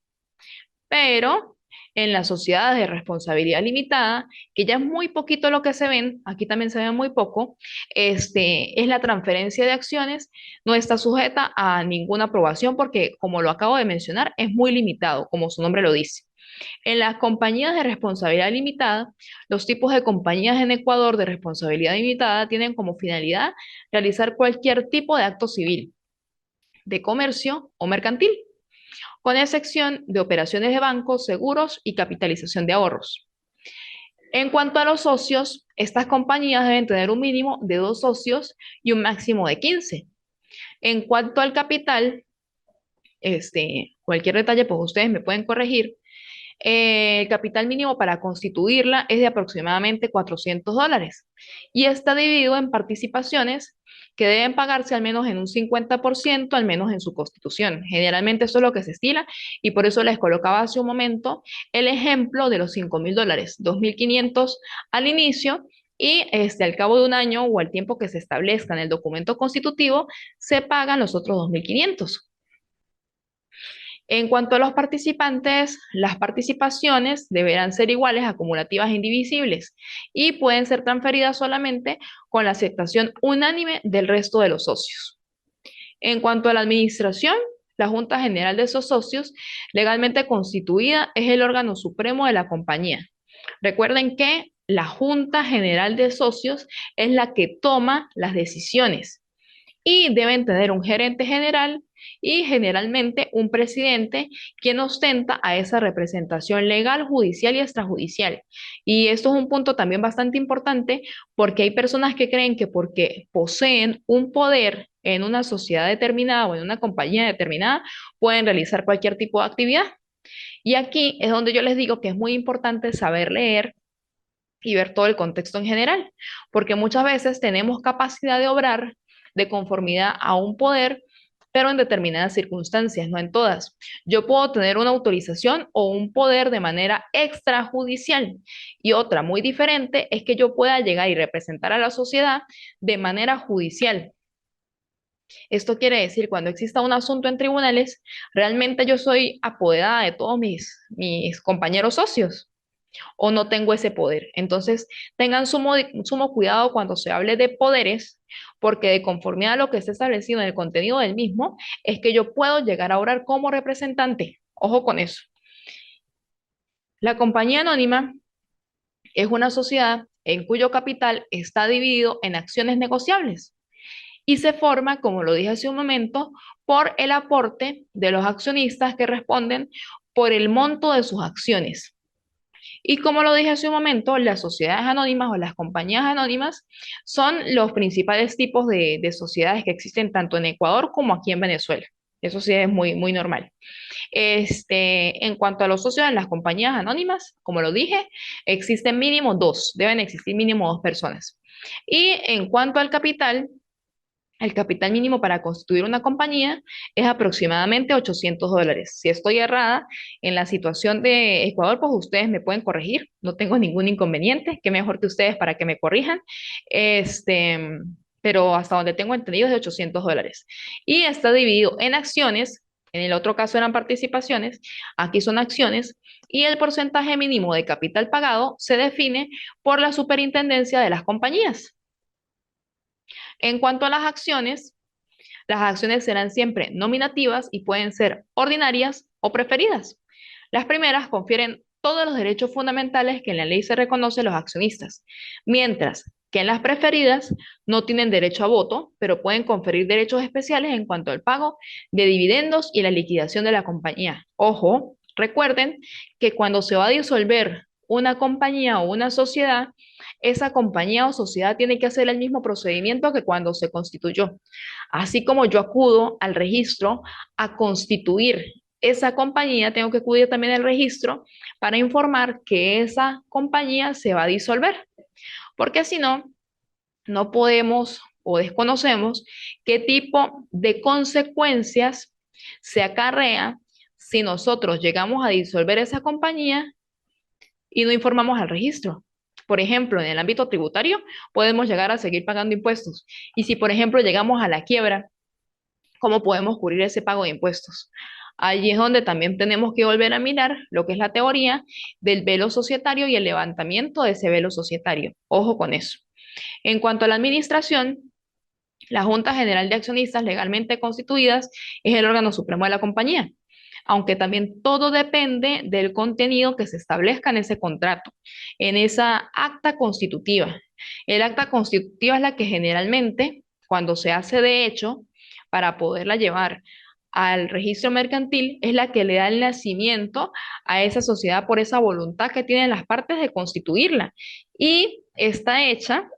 Pero en las sociedades de responsabilidad limitada, que ya es muy poquito lo que se ven, aquí también se ve muy poco, es la transferencia de acciones, no está sujeta a ninguna aprobación porque, como lo acabo de mencionar, es muy limitado, como su nombre lo dice. En las compañías de responsabilidad limitada, los tipos de compañías en Ecuador de responsabilidad limitada tienen como finalidad realizar cualquier tipo de acto civil, de comercio o mercantil, con excepción de operaciones de bancos, seguros y capitalización de ahorros. En cuanto a los socios, estas compañías deben tener un mínimo de 2 socios y un máximo de 15. En cuanto al capital, cualquier detalle, pues ustedes me pueden corregir. El capital mínimo para constituirla es de aproximadamente $400 y está dividido en participaciones que deben pagarse al menos en un 50%, al menos en su constitución. Generalmente eso es lo que se estila y por eso les colocaba hace un momento el ejemplo de los $5.000, 2.500 al inicio y al cabo de un año o al tiempo que se establezca en el documento constitutivo se pagan los otros 2.500. En cuanto a los participantes, las participaciones deberán ser iguales, acumulativas e indivisibles y pueden ser transferidas solamente con la aceptación unánime del resto de los socios. En cuanto a la administración, la Junta General de esos socios, legalmente constituida, es el órgano supremo de la compañía. Recuerden que la Junta General de Socios es la que toma las decisiones y deben tener un gerente general y generalmente un presidente quien ostenta a esa representación legal, judicial y extrajudicial. Y esto es un punto también bastante importante porque hay personas que creen que porque poseen un poder en una sociedad determinada o en una compañía determinada, pueden realizar cualquier tipo de actividad. Y aquí es donde yo les digo que es muy importante saber leer y ver todo el contexto en general, porque muchas veces tenemos capacidad de obrar de conformidad a un poder, pero en determinadas circunstancias, no en todas. Yo puedo tener una autorización o un poder de manera extrajudicial y otra muy diferente es que yo pueda llegar y representar a la sociedad de manera judicial. Esto quiere decir, cuando exista un asunto en tribunales, realmente yo soy apoderada de todos mis compañeros socios o no tengo ese poder. Entonces, tengan sumo cuidado cuando se hable de poderes, porque de conformidad a lo que está establecido en el contenido del mismo, es que yo puedo llegar a orar como representante. Ojo con eso. La compañía anónima es una sociedad en cuyo capital está dividido en acciones negociables y se forma, como lo dije hace un momento, por el aporte de los accionistas que responden por el monto de sus acciones. Y como lo dije hace un momento, las sociedades anónimas o las compañías anónimas son los principales tipos de sociedades que existen tanto en Ecuador como aquí en Venezuela. Eso sí es muy, muy normal. En cuanto a los socios en las compañías anónimas, como lo dije, existen mínimo dos, deben existir mínimo dos personas. Y en cuanto al capital, el capital mínimo para constituir una compañía es aproximadamente $800. Si estoy errada en la situación de Ecuador, pues ustedes me pueden corregir. No tengo ningún inconveniente. Qué mejor que ustedes para que me corrijan. Este, pero hasta donde tengo entendido es de $800. Y está dividido en acciones. En el otro caso eran participaciones. Aquí son acciones. Y el porcentaje mínimo de capital pagado se define por la superintendencia de las compañías. En cuanto a las acciones serán siempre nominativas y pueden ser ordinarias o preferidas. Las primeras confieren todos los derechos fundamentales que en la ley se reconocen a los accionistas, mientras que en las preferidas no tienen derecho a voto, pero pueden conferir derechos especiales en cuanto al pago de dividendos y la liquidación de la compañía. Ojo, recuerden que cuando se va a disolver una compañía o una sociedad, esa compañía o sociedad tiene que hacer el mismo procedimiento que cuando se constituyó. Así como yo acudo al registro a constituir esa compañía, tengo que acudir también al registro para informar que esa compañía se va a disolver, porque si no, no podemos o desconocemos qué tipo de consecuencias se acarrea si nosotros llegamos a disolver esa compañía y no informamos al registro. Por ejemplo, en el ámbito tributario podemos llegar a seguir pagando impuestos. Y si, por ejemplo, llegamos a la quiebra, ¿cómo podemos cubrir ese pago de impuestos? Allí es donde también tenemos que volver a mirar lo que es la teoría del velo societario y el levantamiento de ese velo societario. Ojo con eso. En cuanto a la administración, la Junta General de Accionistas legalmente constituidas es el órgano supremo de la compañía, aunque también todo depende del contenido que se establezca en ese contrato, en esa acta constitutiva. El acta constitutiva es la que generalmente, cuando se hace de hecho, para poderla llevar al registro mercantil, es la que le da el nacimiento a esa sociedad por esa voluntad que tienen las partes de constituirla. Y está hecha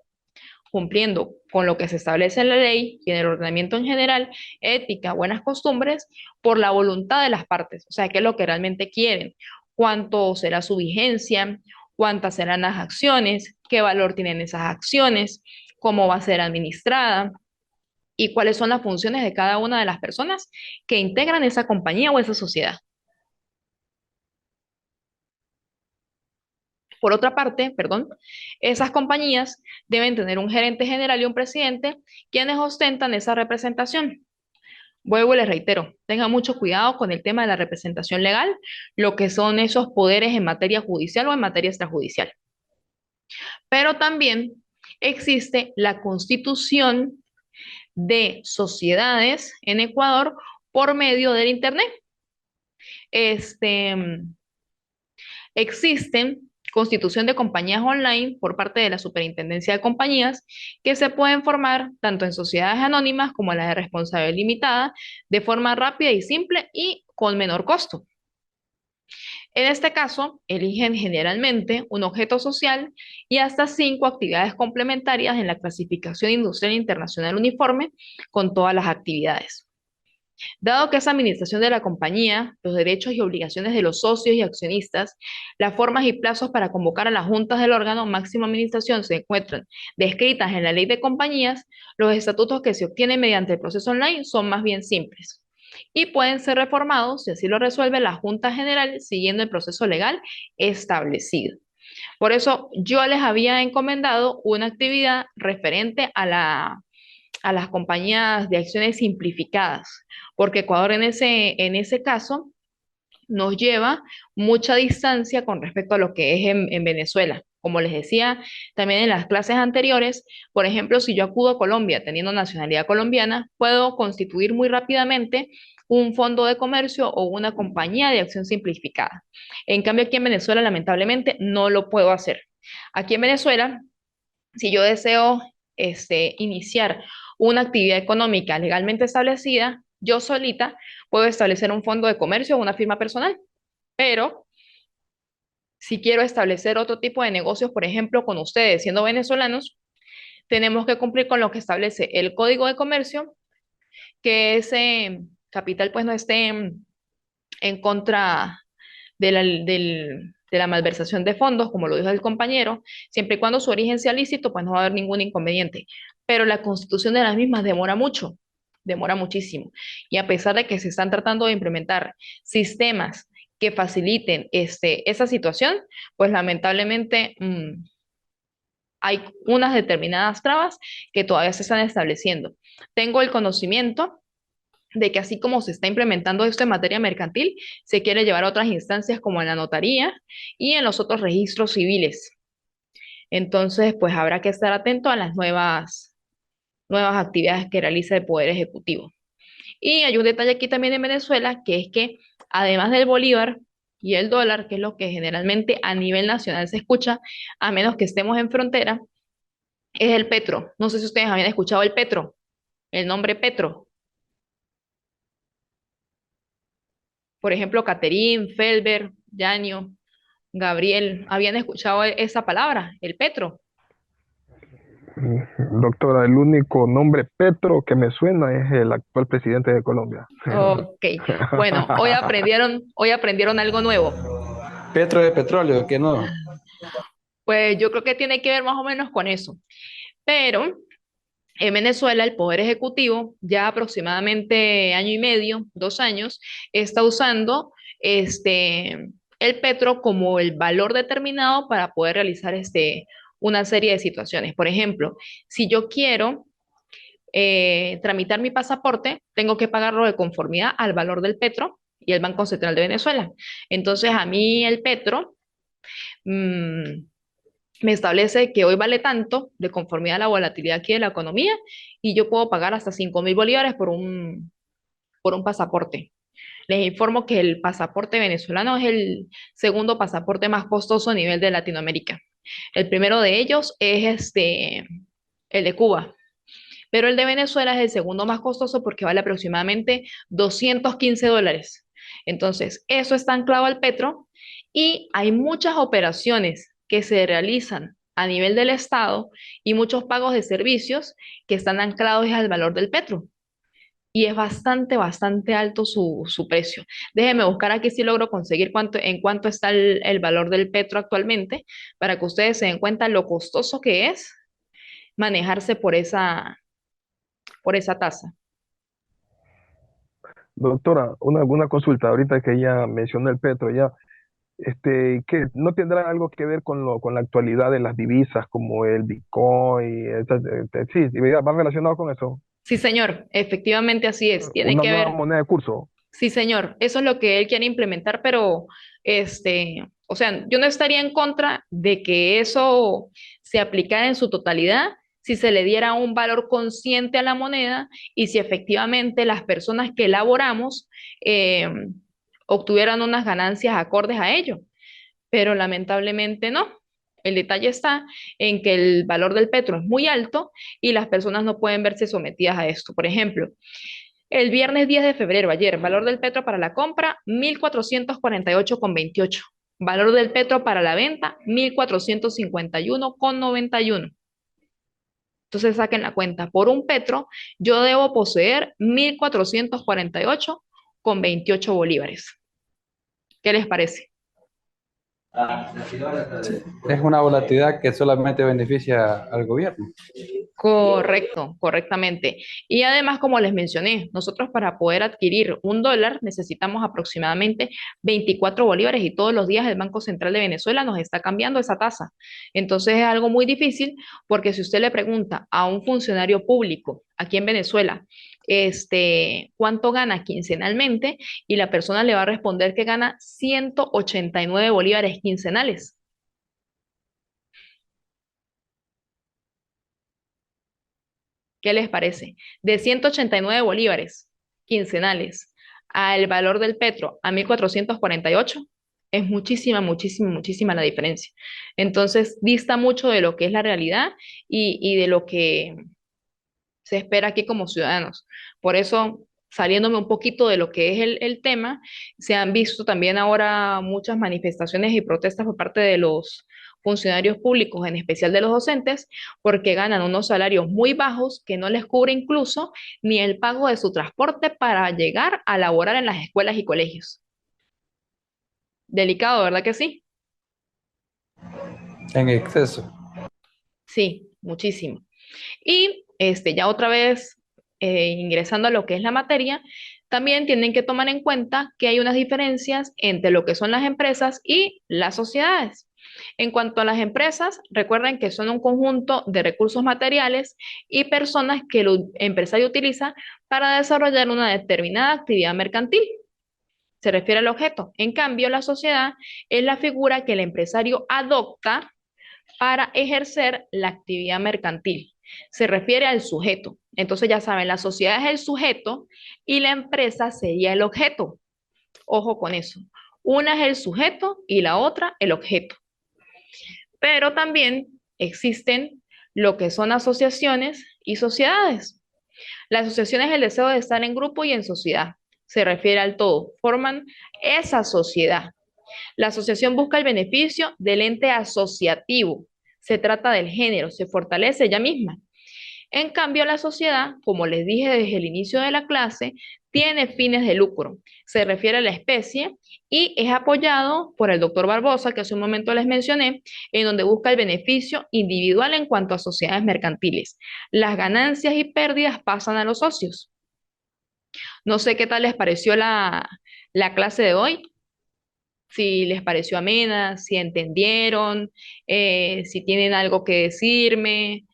cumpliendo con lo que se establece en la ley y en el ordenamiento en general, ética, buenas costumbres, por la voluntad de las partes, o sea, qué es lo que realmente quieren, cuánto será su vigencia, cuántas serán las acciones, qué valor tienen esas acciones, cómo va a ser administrada y cuáles son las funciones de cada una de las personas que integran esa compañía o esa sociedad. Por otra parte, perdón, esas compañías deben tener un gerente general y un presidente quienes ostentan esa representación. Vuelvo y les reitero, tengan mucho cuidado con el tema de la representación legal, lo que son esos poderes en materia judicial o en materia extrajudicial. Pero también existe la constitución de sociedades en Ecuador por medio del Internet. Este, Existen constitución de compañías online por parte de la Superintendencia de Compañías que se pueden formar tanto en sociedades anónimas como las de responsabilidad limitada de forma rápida y simple y con menor costo. En este caso, eligen generalmente un objeto social y hasta 5 actividades complementarias en la clasificación industrial internacional uniforme con todas las actividades. Dado que es administración de la compañía, los derechos y obligaciones de los socios y accionistas, las formas y plazos para convocar a las juntas del órgano máximo administración se encuentran descritas en la ley de compañías, los estatutos que se obtienen mediante el proceso online son más bien simples y pueden ser reformados si así lo resuelve la Junta General siguiendo el proceso legal establecido. Por eso yo les había encomendado una actividad referente a las compañías de acciones simplificadas, porque Ecuador en ese caso nos lleva mucha distancia con respecto a lo que es en Venezuela. Como les decía también en las clases anteriores, por ejemplo, si yo acudo a Colombia teniendo nacionalidad colombiana, puedo constituir muy rápidamente un fondo de comercio o una compañía de acción simplificada. En cambio, aquí en Venezuela, lamentablemente, no lo puedo hacer. Aquí en Venezuela, si yo deseo iniciar una actividad económica legalmente establecida, yo solita puedo establecer un fondo de comercio o una firma personal, pero si quiero establecer otro tipo de negocios, por ejemplo, con ustedes siendo venezolanos, tenemos que cumplir con lo que establece el Código de Comercio, que ese capital pues no esté en contra de la malversación de fondos, como lo dijo el compañero, siempre y cuando su origen sea lícito, pues no va a haber ningún inconveniente. Pero la constitución de las mismas demora mucho, demora muchísimo. Y a pesar de que se están tratando de implementar sistemas que faciliten esa situación, pues lamentablemente hay unas determinadas trabas que todavía se están estableciendo. Tengo el conocimiento de que así como se está implementando esto en materia mercantil, se quiere llevar a otras instancias como en la notaría y en los otros registros civiles. Entonces, pues habrá que estar atento a las nuevas actividades que realiza el Poder Ejecutivo. Y hay un detalle aquí también en Venezuela, que es que además del bolívar y el dólar, que es lo que generalmente a nivel nacional se escucha, a menos que estemos en frontera, es el petro. No sé si ustedes habían escuchado el petro, el nombre petro. Por ejemplo, Caterín, Felber, Yanio, Gabriel, ¿habían escuchado esa palabra, el petro? Doctora, el único nombre Petro que me suena es el actual presidente de Colombia. Ok, bueno, hoy aprendieron algo nuevo. Petro de petróleo, que no. Pues yo creo que tiene que ver más o menos con eso. Pero en Venezuela, el Poder Ejecutivo, ya aproximadamente año y medio, 2 años, está usando el petro como el valor determinado para poder realizar una serie de situaciones. Por ejemplo, si yo quiero tramitar mi pasaporte, tengo que pagarlo de conformidad al valor del petro y el Banco Central de Venezuela. Entonces, a mí el petro mm, me establece que hoy vale tanto de conformidad a la volatilidad aquí de la economía y yo puedo pagar hasta 5.000 bolívares por un pasaporte. Les informo que el pasaporte venezolano es el segundo pasaporte más costoso a nivel de Latinoamérica. El primero de ellos es el de Cuba, pero el de Venezuela es el segundo más costoso porque vale aproximadamente $215. Entonces, eso está anclado al petro y hay muchas operaciones que se realizan a nivel del Estado y muchos pagos de servicios que están anclados al valor del petro. Y es bastante, bastante alto su precio. Déjenme buscar aquí si logro conseguir en cuánto está el valor del petro actualmente para que ustedes se den cuenta lo costoso que es manejarse por esa tasa. Doctora, alguna consulta, ahorita que ya mencionó el Petro, ya, que no tendrá algo que ver con la actualidad de las divisas como el Bitcoin, sí, va relacionado con eso, Sí, señor, efectivamente así es. Tiene una que nueva ver, moneda de curso. sí, señor, eso es lo que él quiere implementar, pero o sea, yo no estaría en contra de que eso se aplicara en su totalidad si se le diera un valor consciente a la moneda y si efectivamente las personas que elaboramos eh, obtuvieran unas ganancias acordes a ello, pero lamentablemente no. El detalle está en que el valor del petro es muy alto y las personas no pueden verse sometidas a esto. Por ejemplo, el viernes 10 de febrero, ayer, valor del petro para la compra, 1.448,28. Valor del petro para la venta, 1.451,91. Entonces saquen la cuenta. Por un petro, yo debo poseer 1.448,28 bolívares. ¿Qué les parece? Es una volatilidad que solamente beneficia al gobierno. Correcto, correctamente. Y además, como les mencioné, nosotros para poder adquirir $1 necesitamos aproximadamente 24 bolívares y todos los días el Banco Central de Venezuela nos está cambiando esa tasa. Entonces es algo muy difícil porque si usted le pregunta a un funcionario público aquí en Venezuela, cuánto gana quincenalmente y la persona le va a responder que gana 189 bolívares quincenales. ¿Qué les parece? De 189 bolívares quincenales al valor del petro a 1.448 es muchísima, muchísima, muchísima la diferencia. Entonces, dista mucho de lo que es la realidad y de lo que se espera aquí como ciudadanos. Por eso, saliéndome un poquito de lo que es el tema, se han visto también ahora muchas manifestaciones y protestas por parte de los funcionarios públicos, en especial de los docentes, porque ganan unos salarios muy bajos que no les cubre incluso ni el pago de su transporte para llegar a laborar en las escuelas y colegios. Delicado, ¿verdad que sí? En exceso. Sí, muchísimo. Y ya otra vez, ingresando a lo que es la materia, también tienen que tomar en cuenta que hay unas diferencias entre lo que son las empresas y las sociedades. En cuanto a las empresas, recuerden que son un conjunto de recursos materiales y personas que el empresario utiliza para desarrollar una determinada actividad mercantil. Se refiere al objeto. En cambio, la sociedad es la figura que el empresario adopta para ejercer la actividad mercantil. Se refiere al sujeto. Entonces ya saben, la sociedad es el sujeto y la empresa sería el objeto. Ojo con eso. Una es el sujeto y la otra el objeto. Pero también existen lo que son asociaciones y sociedades. La asociación es el deseo de estar en grupo y en sociedad. Se refiere al todo. Forman esa sociedad. La asociación busca el beneficio del ente asociativo. Se trata del género, se fortalece ella misma. En cambio, la sociedad, como les dije desde el inicio de la clase, tiene fines de lucro. Se refiere a la especie y es apoyado por el doctor Barbosa, que hace un momento les mencioné, en donde busca el beneficio individual en cuanto a sociedades mercantiles. Las ganancias y pérdidas pasan a los socios. No sé qué tal les pareció la clase de hoy, si les pareció amena, si entendieron, si tienen algo que decirme,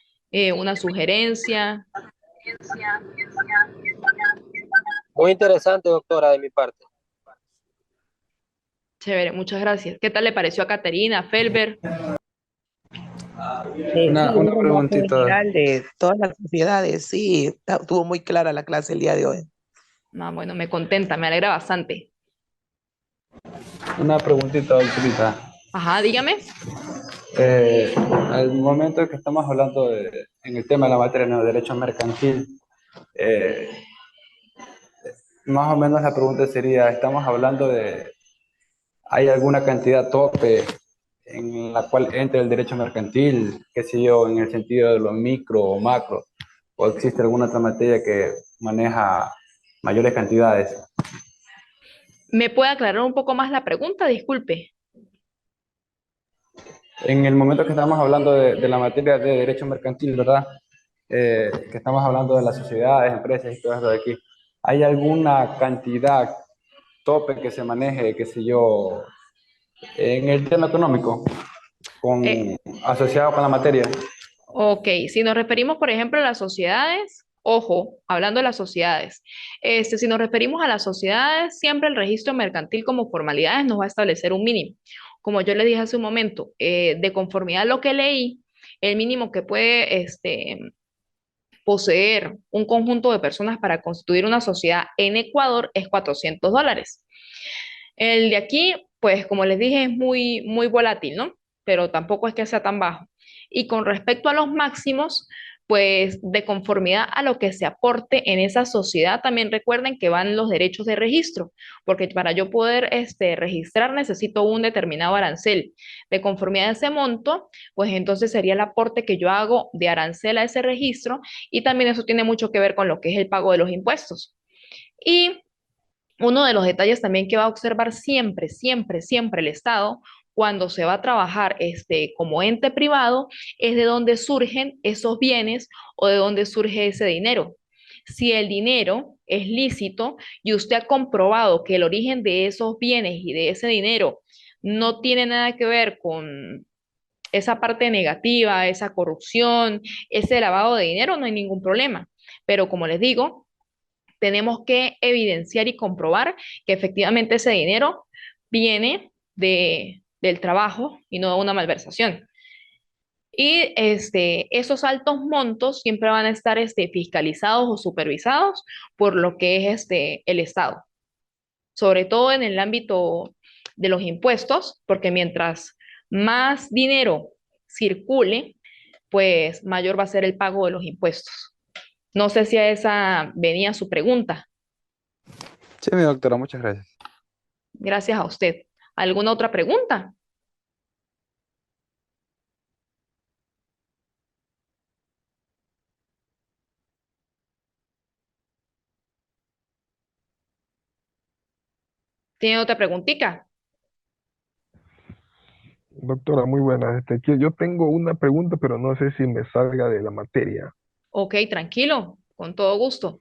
una sugerencia. Muy interesante, doctora, de mi parte. Chévere, muchas gracias. ¿Qué tal le pareció a Caterina, Felber? Sí, Una un repaso preguntita, general de todas las sociedades. Sí, estuvo muy clara la clase el día de hoy. Ah, bueno, me contenta, me alegra bastante. doctorita. Ajá, dígame. Al momento que estamos hablando en el tema de la materia de derecho mercantil, eh, más o menos la pregunta sería, estamos hablando de, ¿hay alguna cantidad tope en la cual entra el derecho mercantil, qué sé yo, en el sentido de lo micro o macro? ¿O existe alguna otra materia que maneja mayores cantidades? ¿Me puede aclarar un poco más la pregunta? Disculpe. En el momento que estamos hablando de la materia de derecho mercantil, ¿verdad? Que estamos hablando de las sociedades, empresas y todo eso de aquí, ¿hay alguna cantidad tope que se maneje, qué sé yo, en el tema económico, Eh, asociado con la materia? ok, si nos referimos, por ejemplo, a las sociedades, ojo, hablando de las sociedades, si nos referimos a las sociedades, siempre el registro mercantil como formalidades nos va a establecer un mínimo. Como yo le dije hace un momento, de conformidad a lo que leí, el mínimo que puede poseer un conjunto de personas para constituir una sociedad en Ecuador es $400. El de aquí, pues como les dije, es muy, muy volátil, ¿no? Pero tampoco es que sea tan bajo. Y con respecto a los máximos, pues de conformidad a lo que se aporte en esa sociedad, también recuerden que van los derechos de registro, porque para yo poder registrar necesito un determinado arancel. De conformidad a ese monto, pues entonces sería el aporte que yo hago de arancel a ese registro y también eso tiene mucho que ver con lo que es el pago de los impuestos. Y uno de los detalles también que va a observar siempre, siempre, siempre el Estado cuando se va a trabajar como ente privado es de dónde surgen esos bienes o de dónde surge ese dinero. Si el dinero es lícito y usted ha comprobado que el origen de esos bienes y de ese dinero no tiene nada que ver con esa parte negativa, esa corrupción, ese lavado de dinero, no hay ningún problema. Pero como les digo, tenemos que evidenciar y comprobar que efectivamente ese dinero viene del trabajo y no de una malversación. Y esos altos montos siempre van a estar fiscalizados o supervisados por lo que es el Estado, sobre todo en el ámbito de los impuestos, porque mientras más dinero circule, pues mayor va a ser el pago de los impuestos. No sé si a esa venía su pregunta. Sí, mi doctora, muchas gracias. Gracias a usted. ¿Alguna otra pregunta? ¿Tiene otra preguntita? Doctora, muy buena. Yo tengo una pregunta, pero no sé si me salga de la materia. Ok, tranquilo, con todo gusto.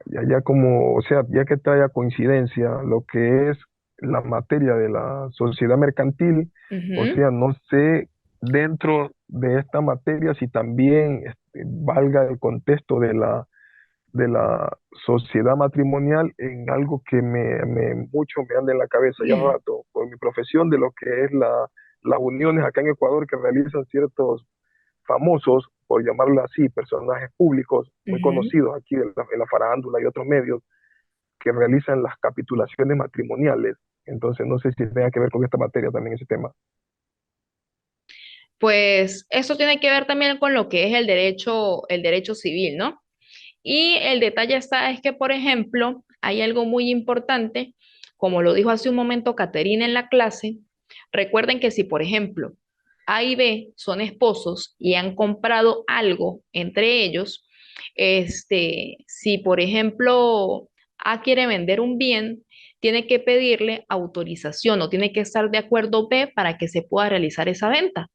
Ya como, o sea, ya que trae a coincidencia lo que es la materia de la sociedad mercantil, o Ujú. sea, no sé dentro de esta materia si también valga el contexto de la sociedad matrimonial en algo que mucho me anda en la cabeza ya rato, por mi profesión de lo que es las uniones acá en Ecuador que realizan ciertos famosos, por llamarlo así, personajes públicos muy Ujú. conocidos aquí en la farándula y otros medios que realizan las capitulaciones matrimoniales. Entonces, no sé si tenga que ver con esta materia también ese tema. Pues eso tiene que ver también con lo que es el derecho civil, ¿no? Y el detalle está es que, por ejemplo, hay algo muy importante, como lo dijo hace un momento Caterina en la clase. Recuerden que si, por ejemplo, A y B son esposos y han comprado algo entre ellos, si, por ejemplo, A quiere vender un bien, tiene que pedirle autorización o tiene que estar de acuerdo B para que se pueda realizar esa venta,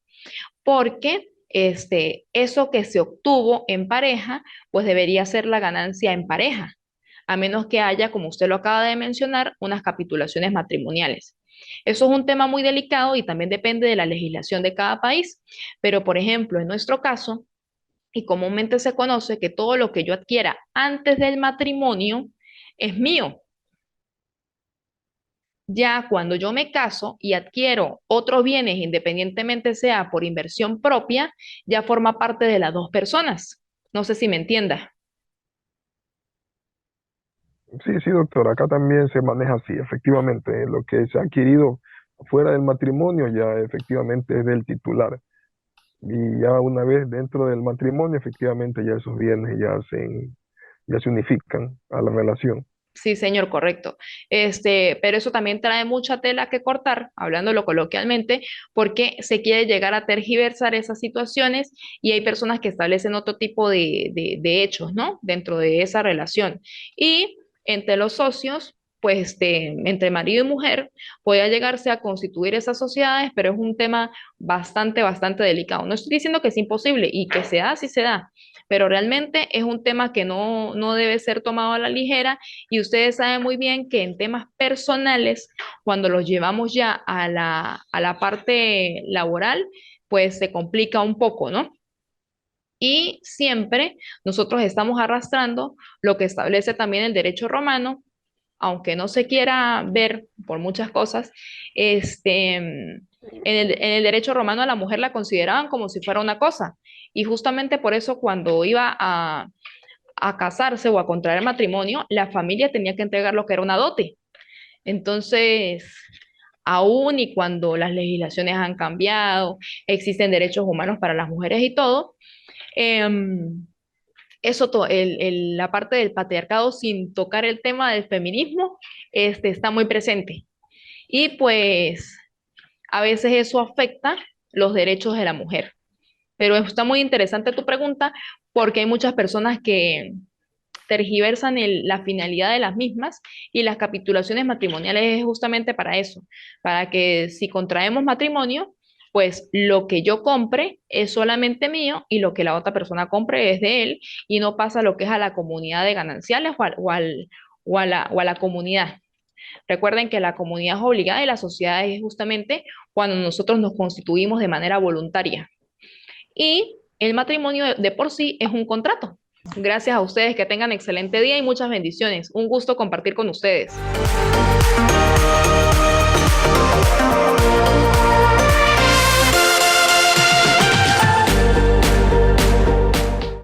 porque eso que se obtuvo en pareja, pues debería ser la ganancia en pareja, a menos que haya, como usted lo acaba de mencionar, unas capitulaciones matrimoniales. Eso es un tema muy delicado y también depende de la legislación de cada país, pero por ejemplo, en nuestro caso, y comúnmente se conoce que todo lo que yo adquiera antes del matrimonio es mío. Ya cuando yo me caso y adquiero otros bienes, independientemente sea por inversión propia, ya forma parte de las dos personas. No sé si me entienda. Sí, sí, doctor, acá también se maneja así, efectivamente, lo que se ha adquirido fuera del matrimonio ya efectivamente es del titular. Y ya una vez dentro del matrimonio, efectivamente ya esos bienes ya se unifican a la relación. Sí, señor, correcto. Pero eso también trae mucha tela que cortar, hablándolo coloquialmente, porque se quiere llegar a tergiversar esas situaciones y hay personas que establecen otro tipo de hechos, ¿no? Dentro de esa relación. Y entre los socios, pues entre marido y mujer, puede llegarse a constituir esas sociedades, pero es un tema bastante, bastante delicado. No estoy diciendo que es imposible y que se da, sí se da, pero realmente es un tema que no debe ser tomado a la ligera y ustedes saben muy bien que en temas personales, cuando los llevamos ya a la parte laboral, pues se complica un poco, ¿no? Y siempre nosotros estamos arrastrando lo que establece también el derecho romano, aunque no se quiera ver por muchas cosas, en el derecho romano a la mujer la consideraban como si fuera una cosa. Y justamente por eso cuando iba a casarse o a contraer matrimonio, la familia tenía que entregar lo que era una dote. Entonces, aún y cuando las legislaciones han cambiado, existen derechos humanos para las mujeres y todo, em, la parte del patriarcado sin tocar el tema del feminismo, está muy presente. Y pues a veces eso afecta los derechos de la mujer. Pero está muy interesante tu pregunta porque hay muchas personas que tergiversan la finalidad de las mismas y las capitulaciones matrimoniales es justamente para eso, para que si contraemos matrimonio, pues lo que yo compre es solamente mío y lo que la otra persona compre es de él y no pasa lo que es a la comunidad de gananciales o a la comunidad. Recuerden que la comunidad es obligada y la sociedad es justamente cuando nosotros nos constituimos de manera voluntaria. Y el matrimonio de por sí es un contrato. Gracias a ustedes, que tengan excelente día y muchas bendiciones. Un gusto compartir con ustedes.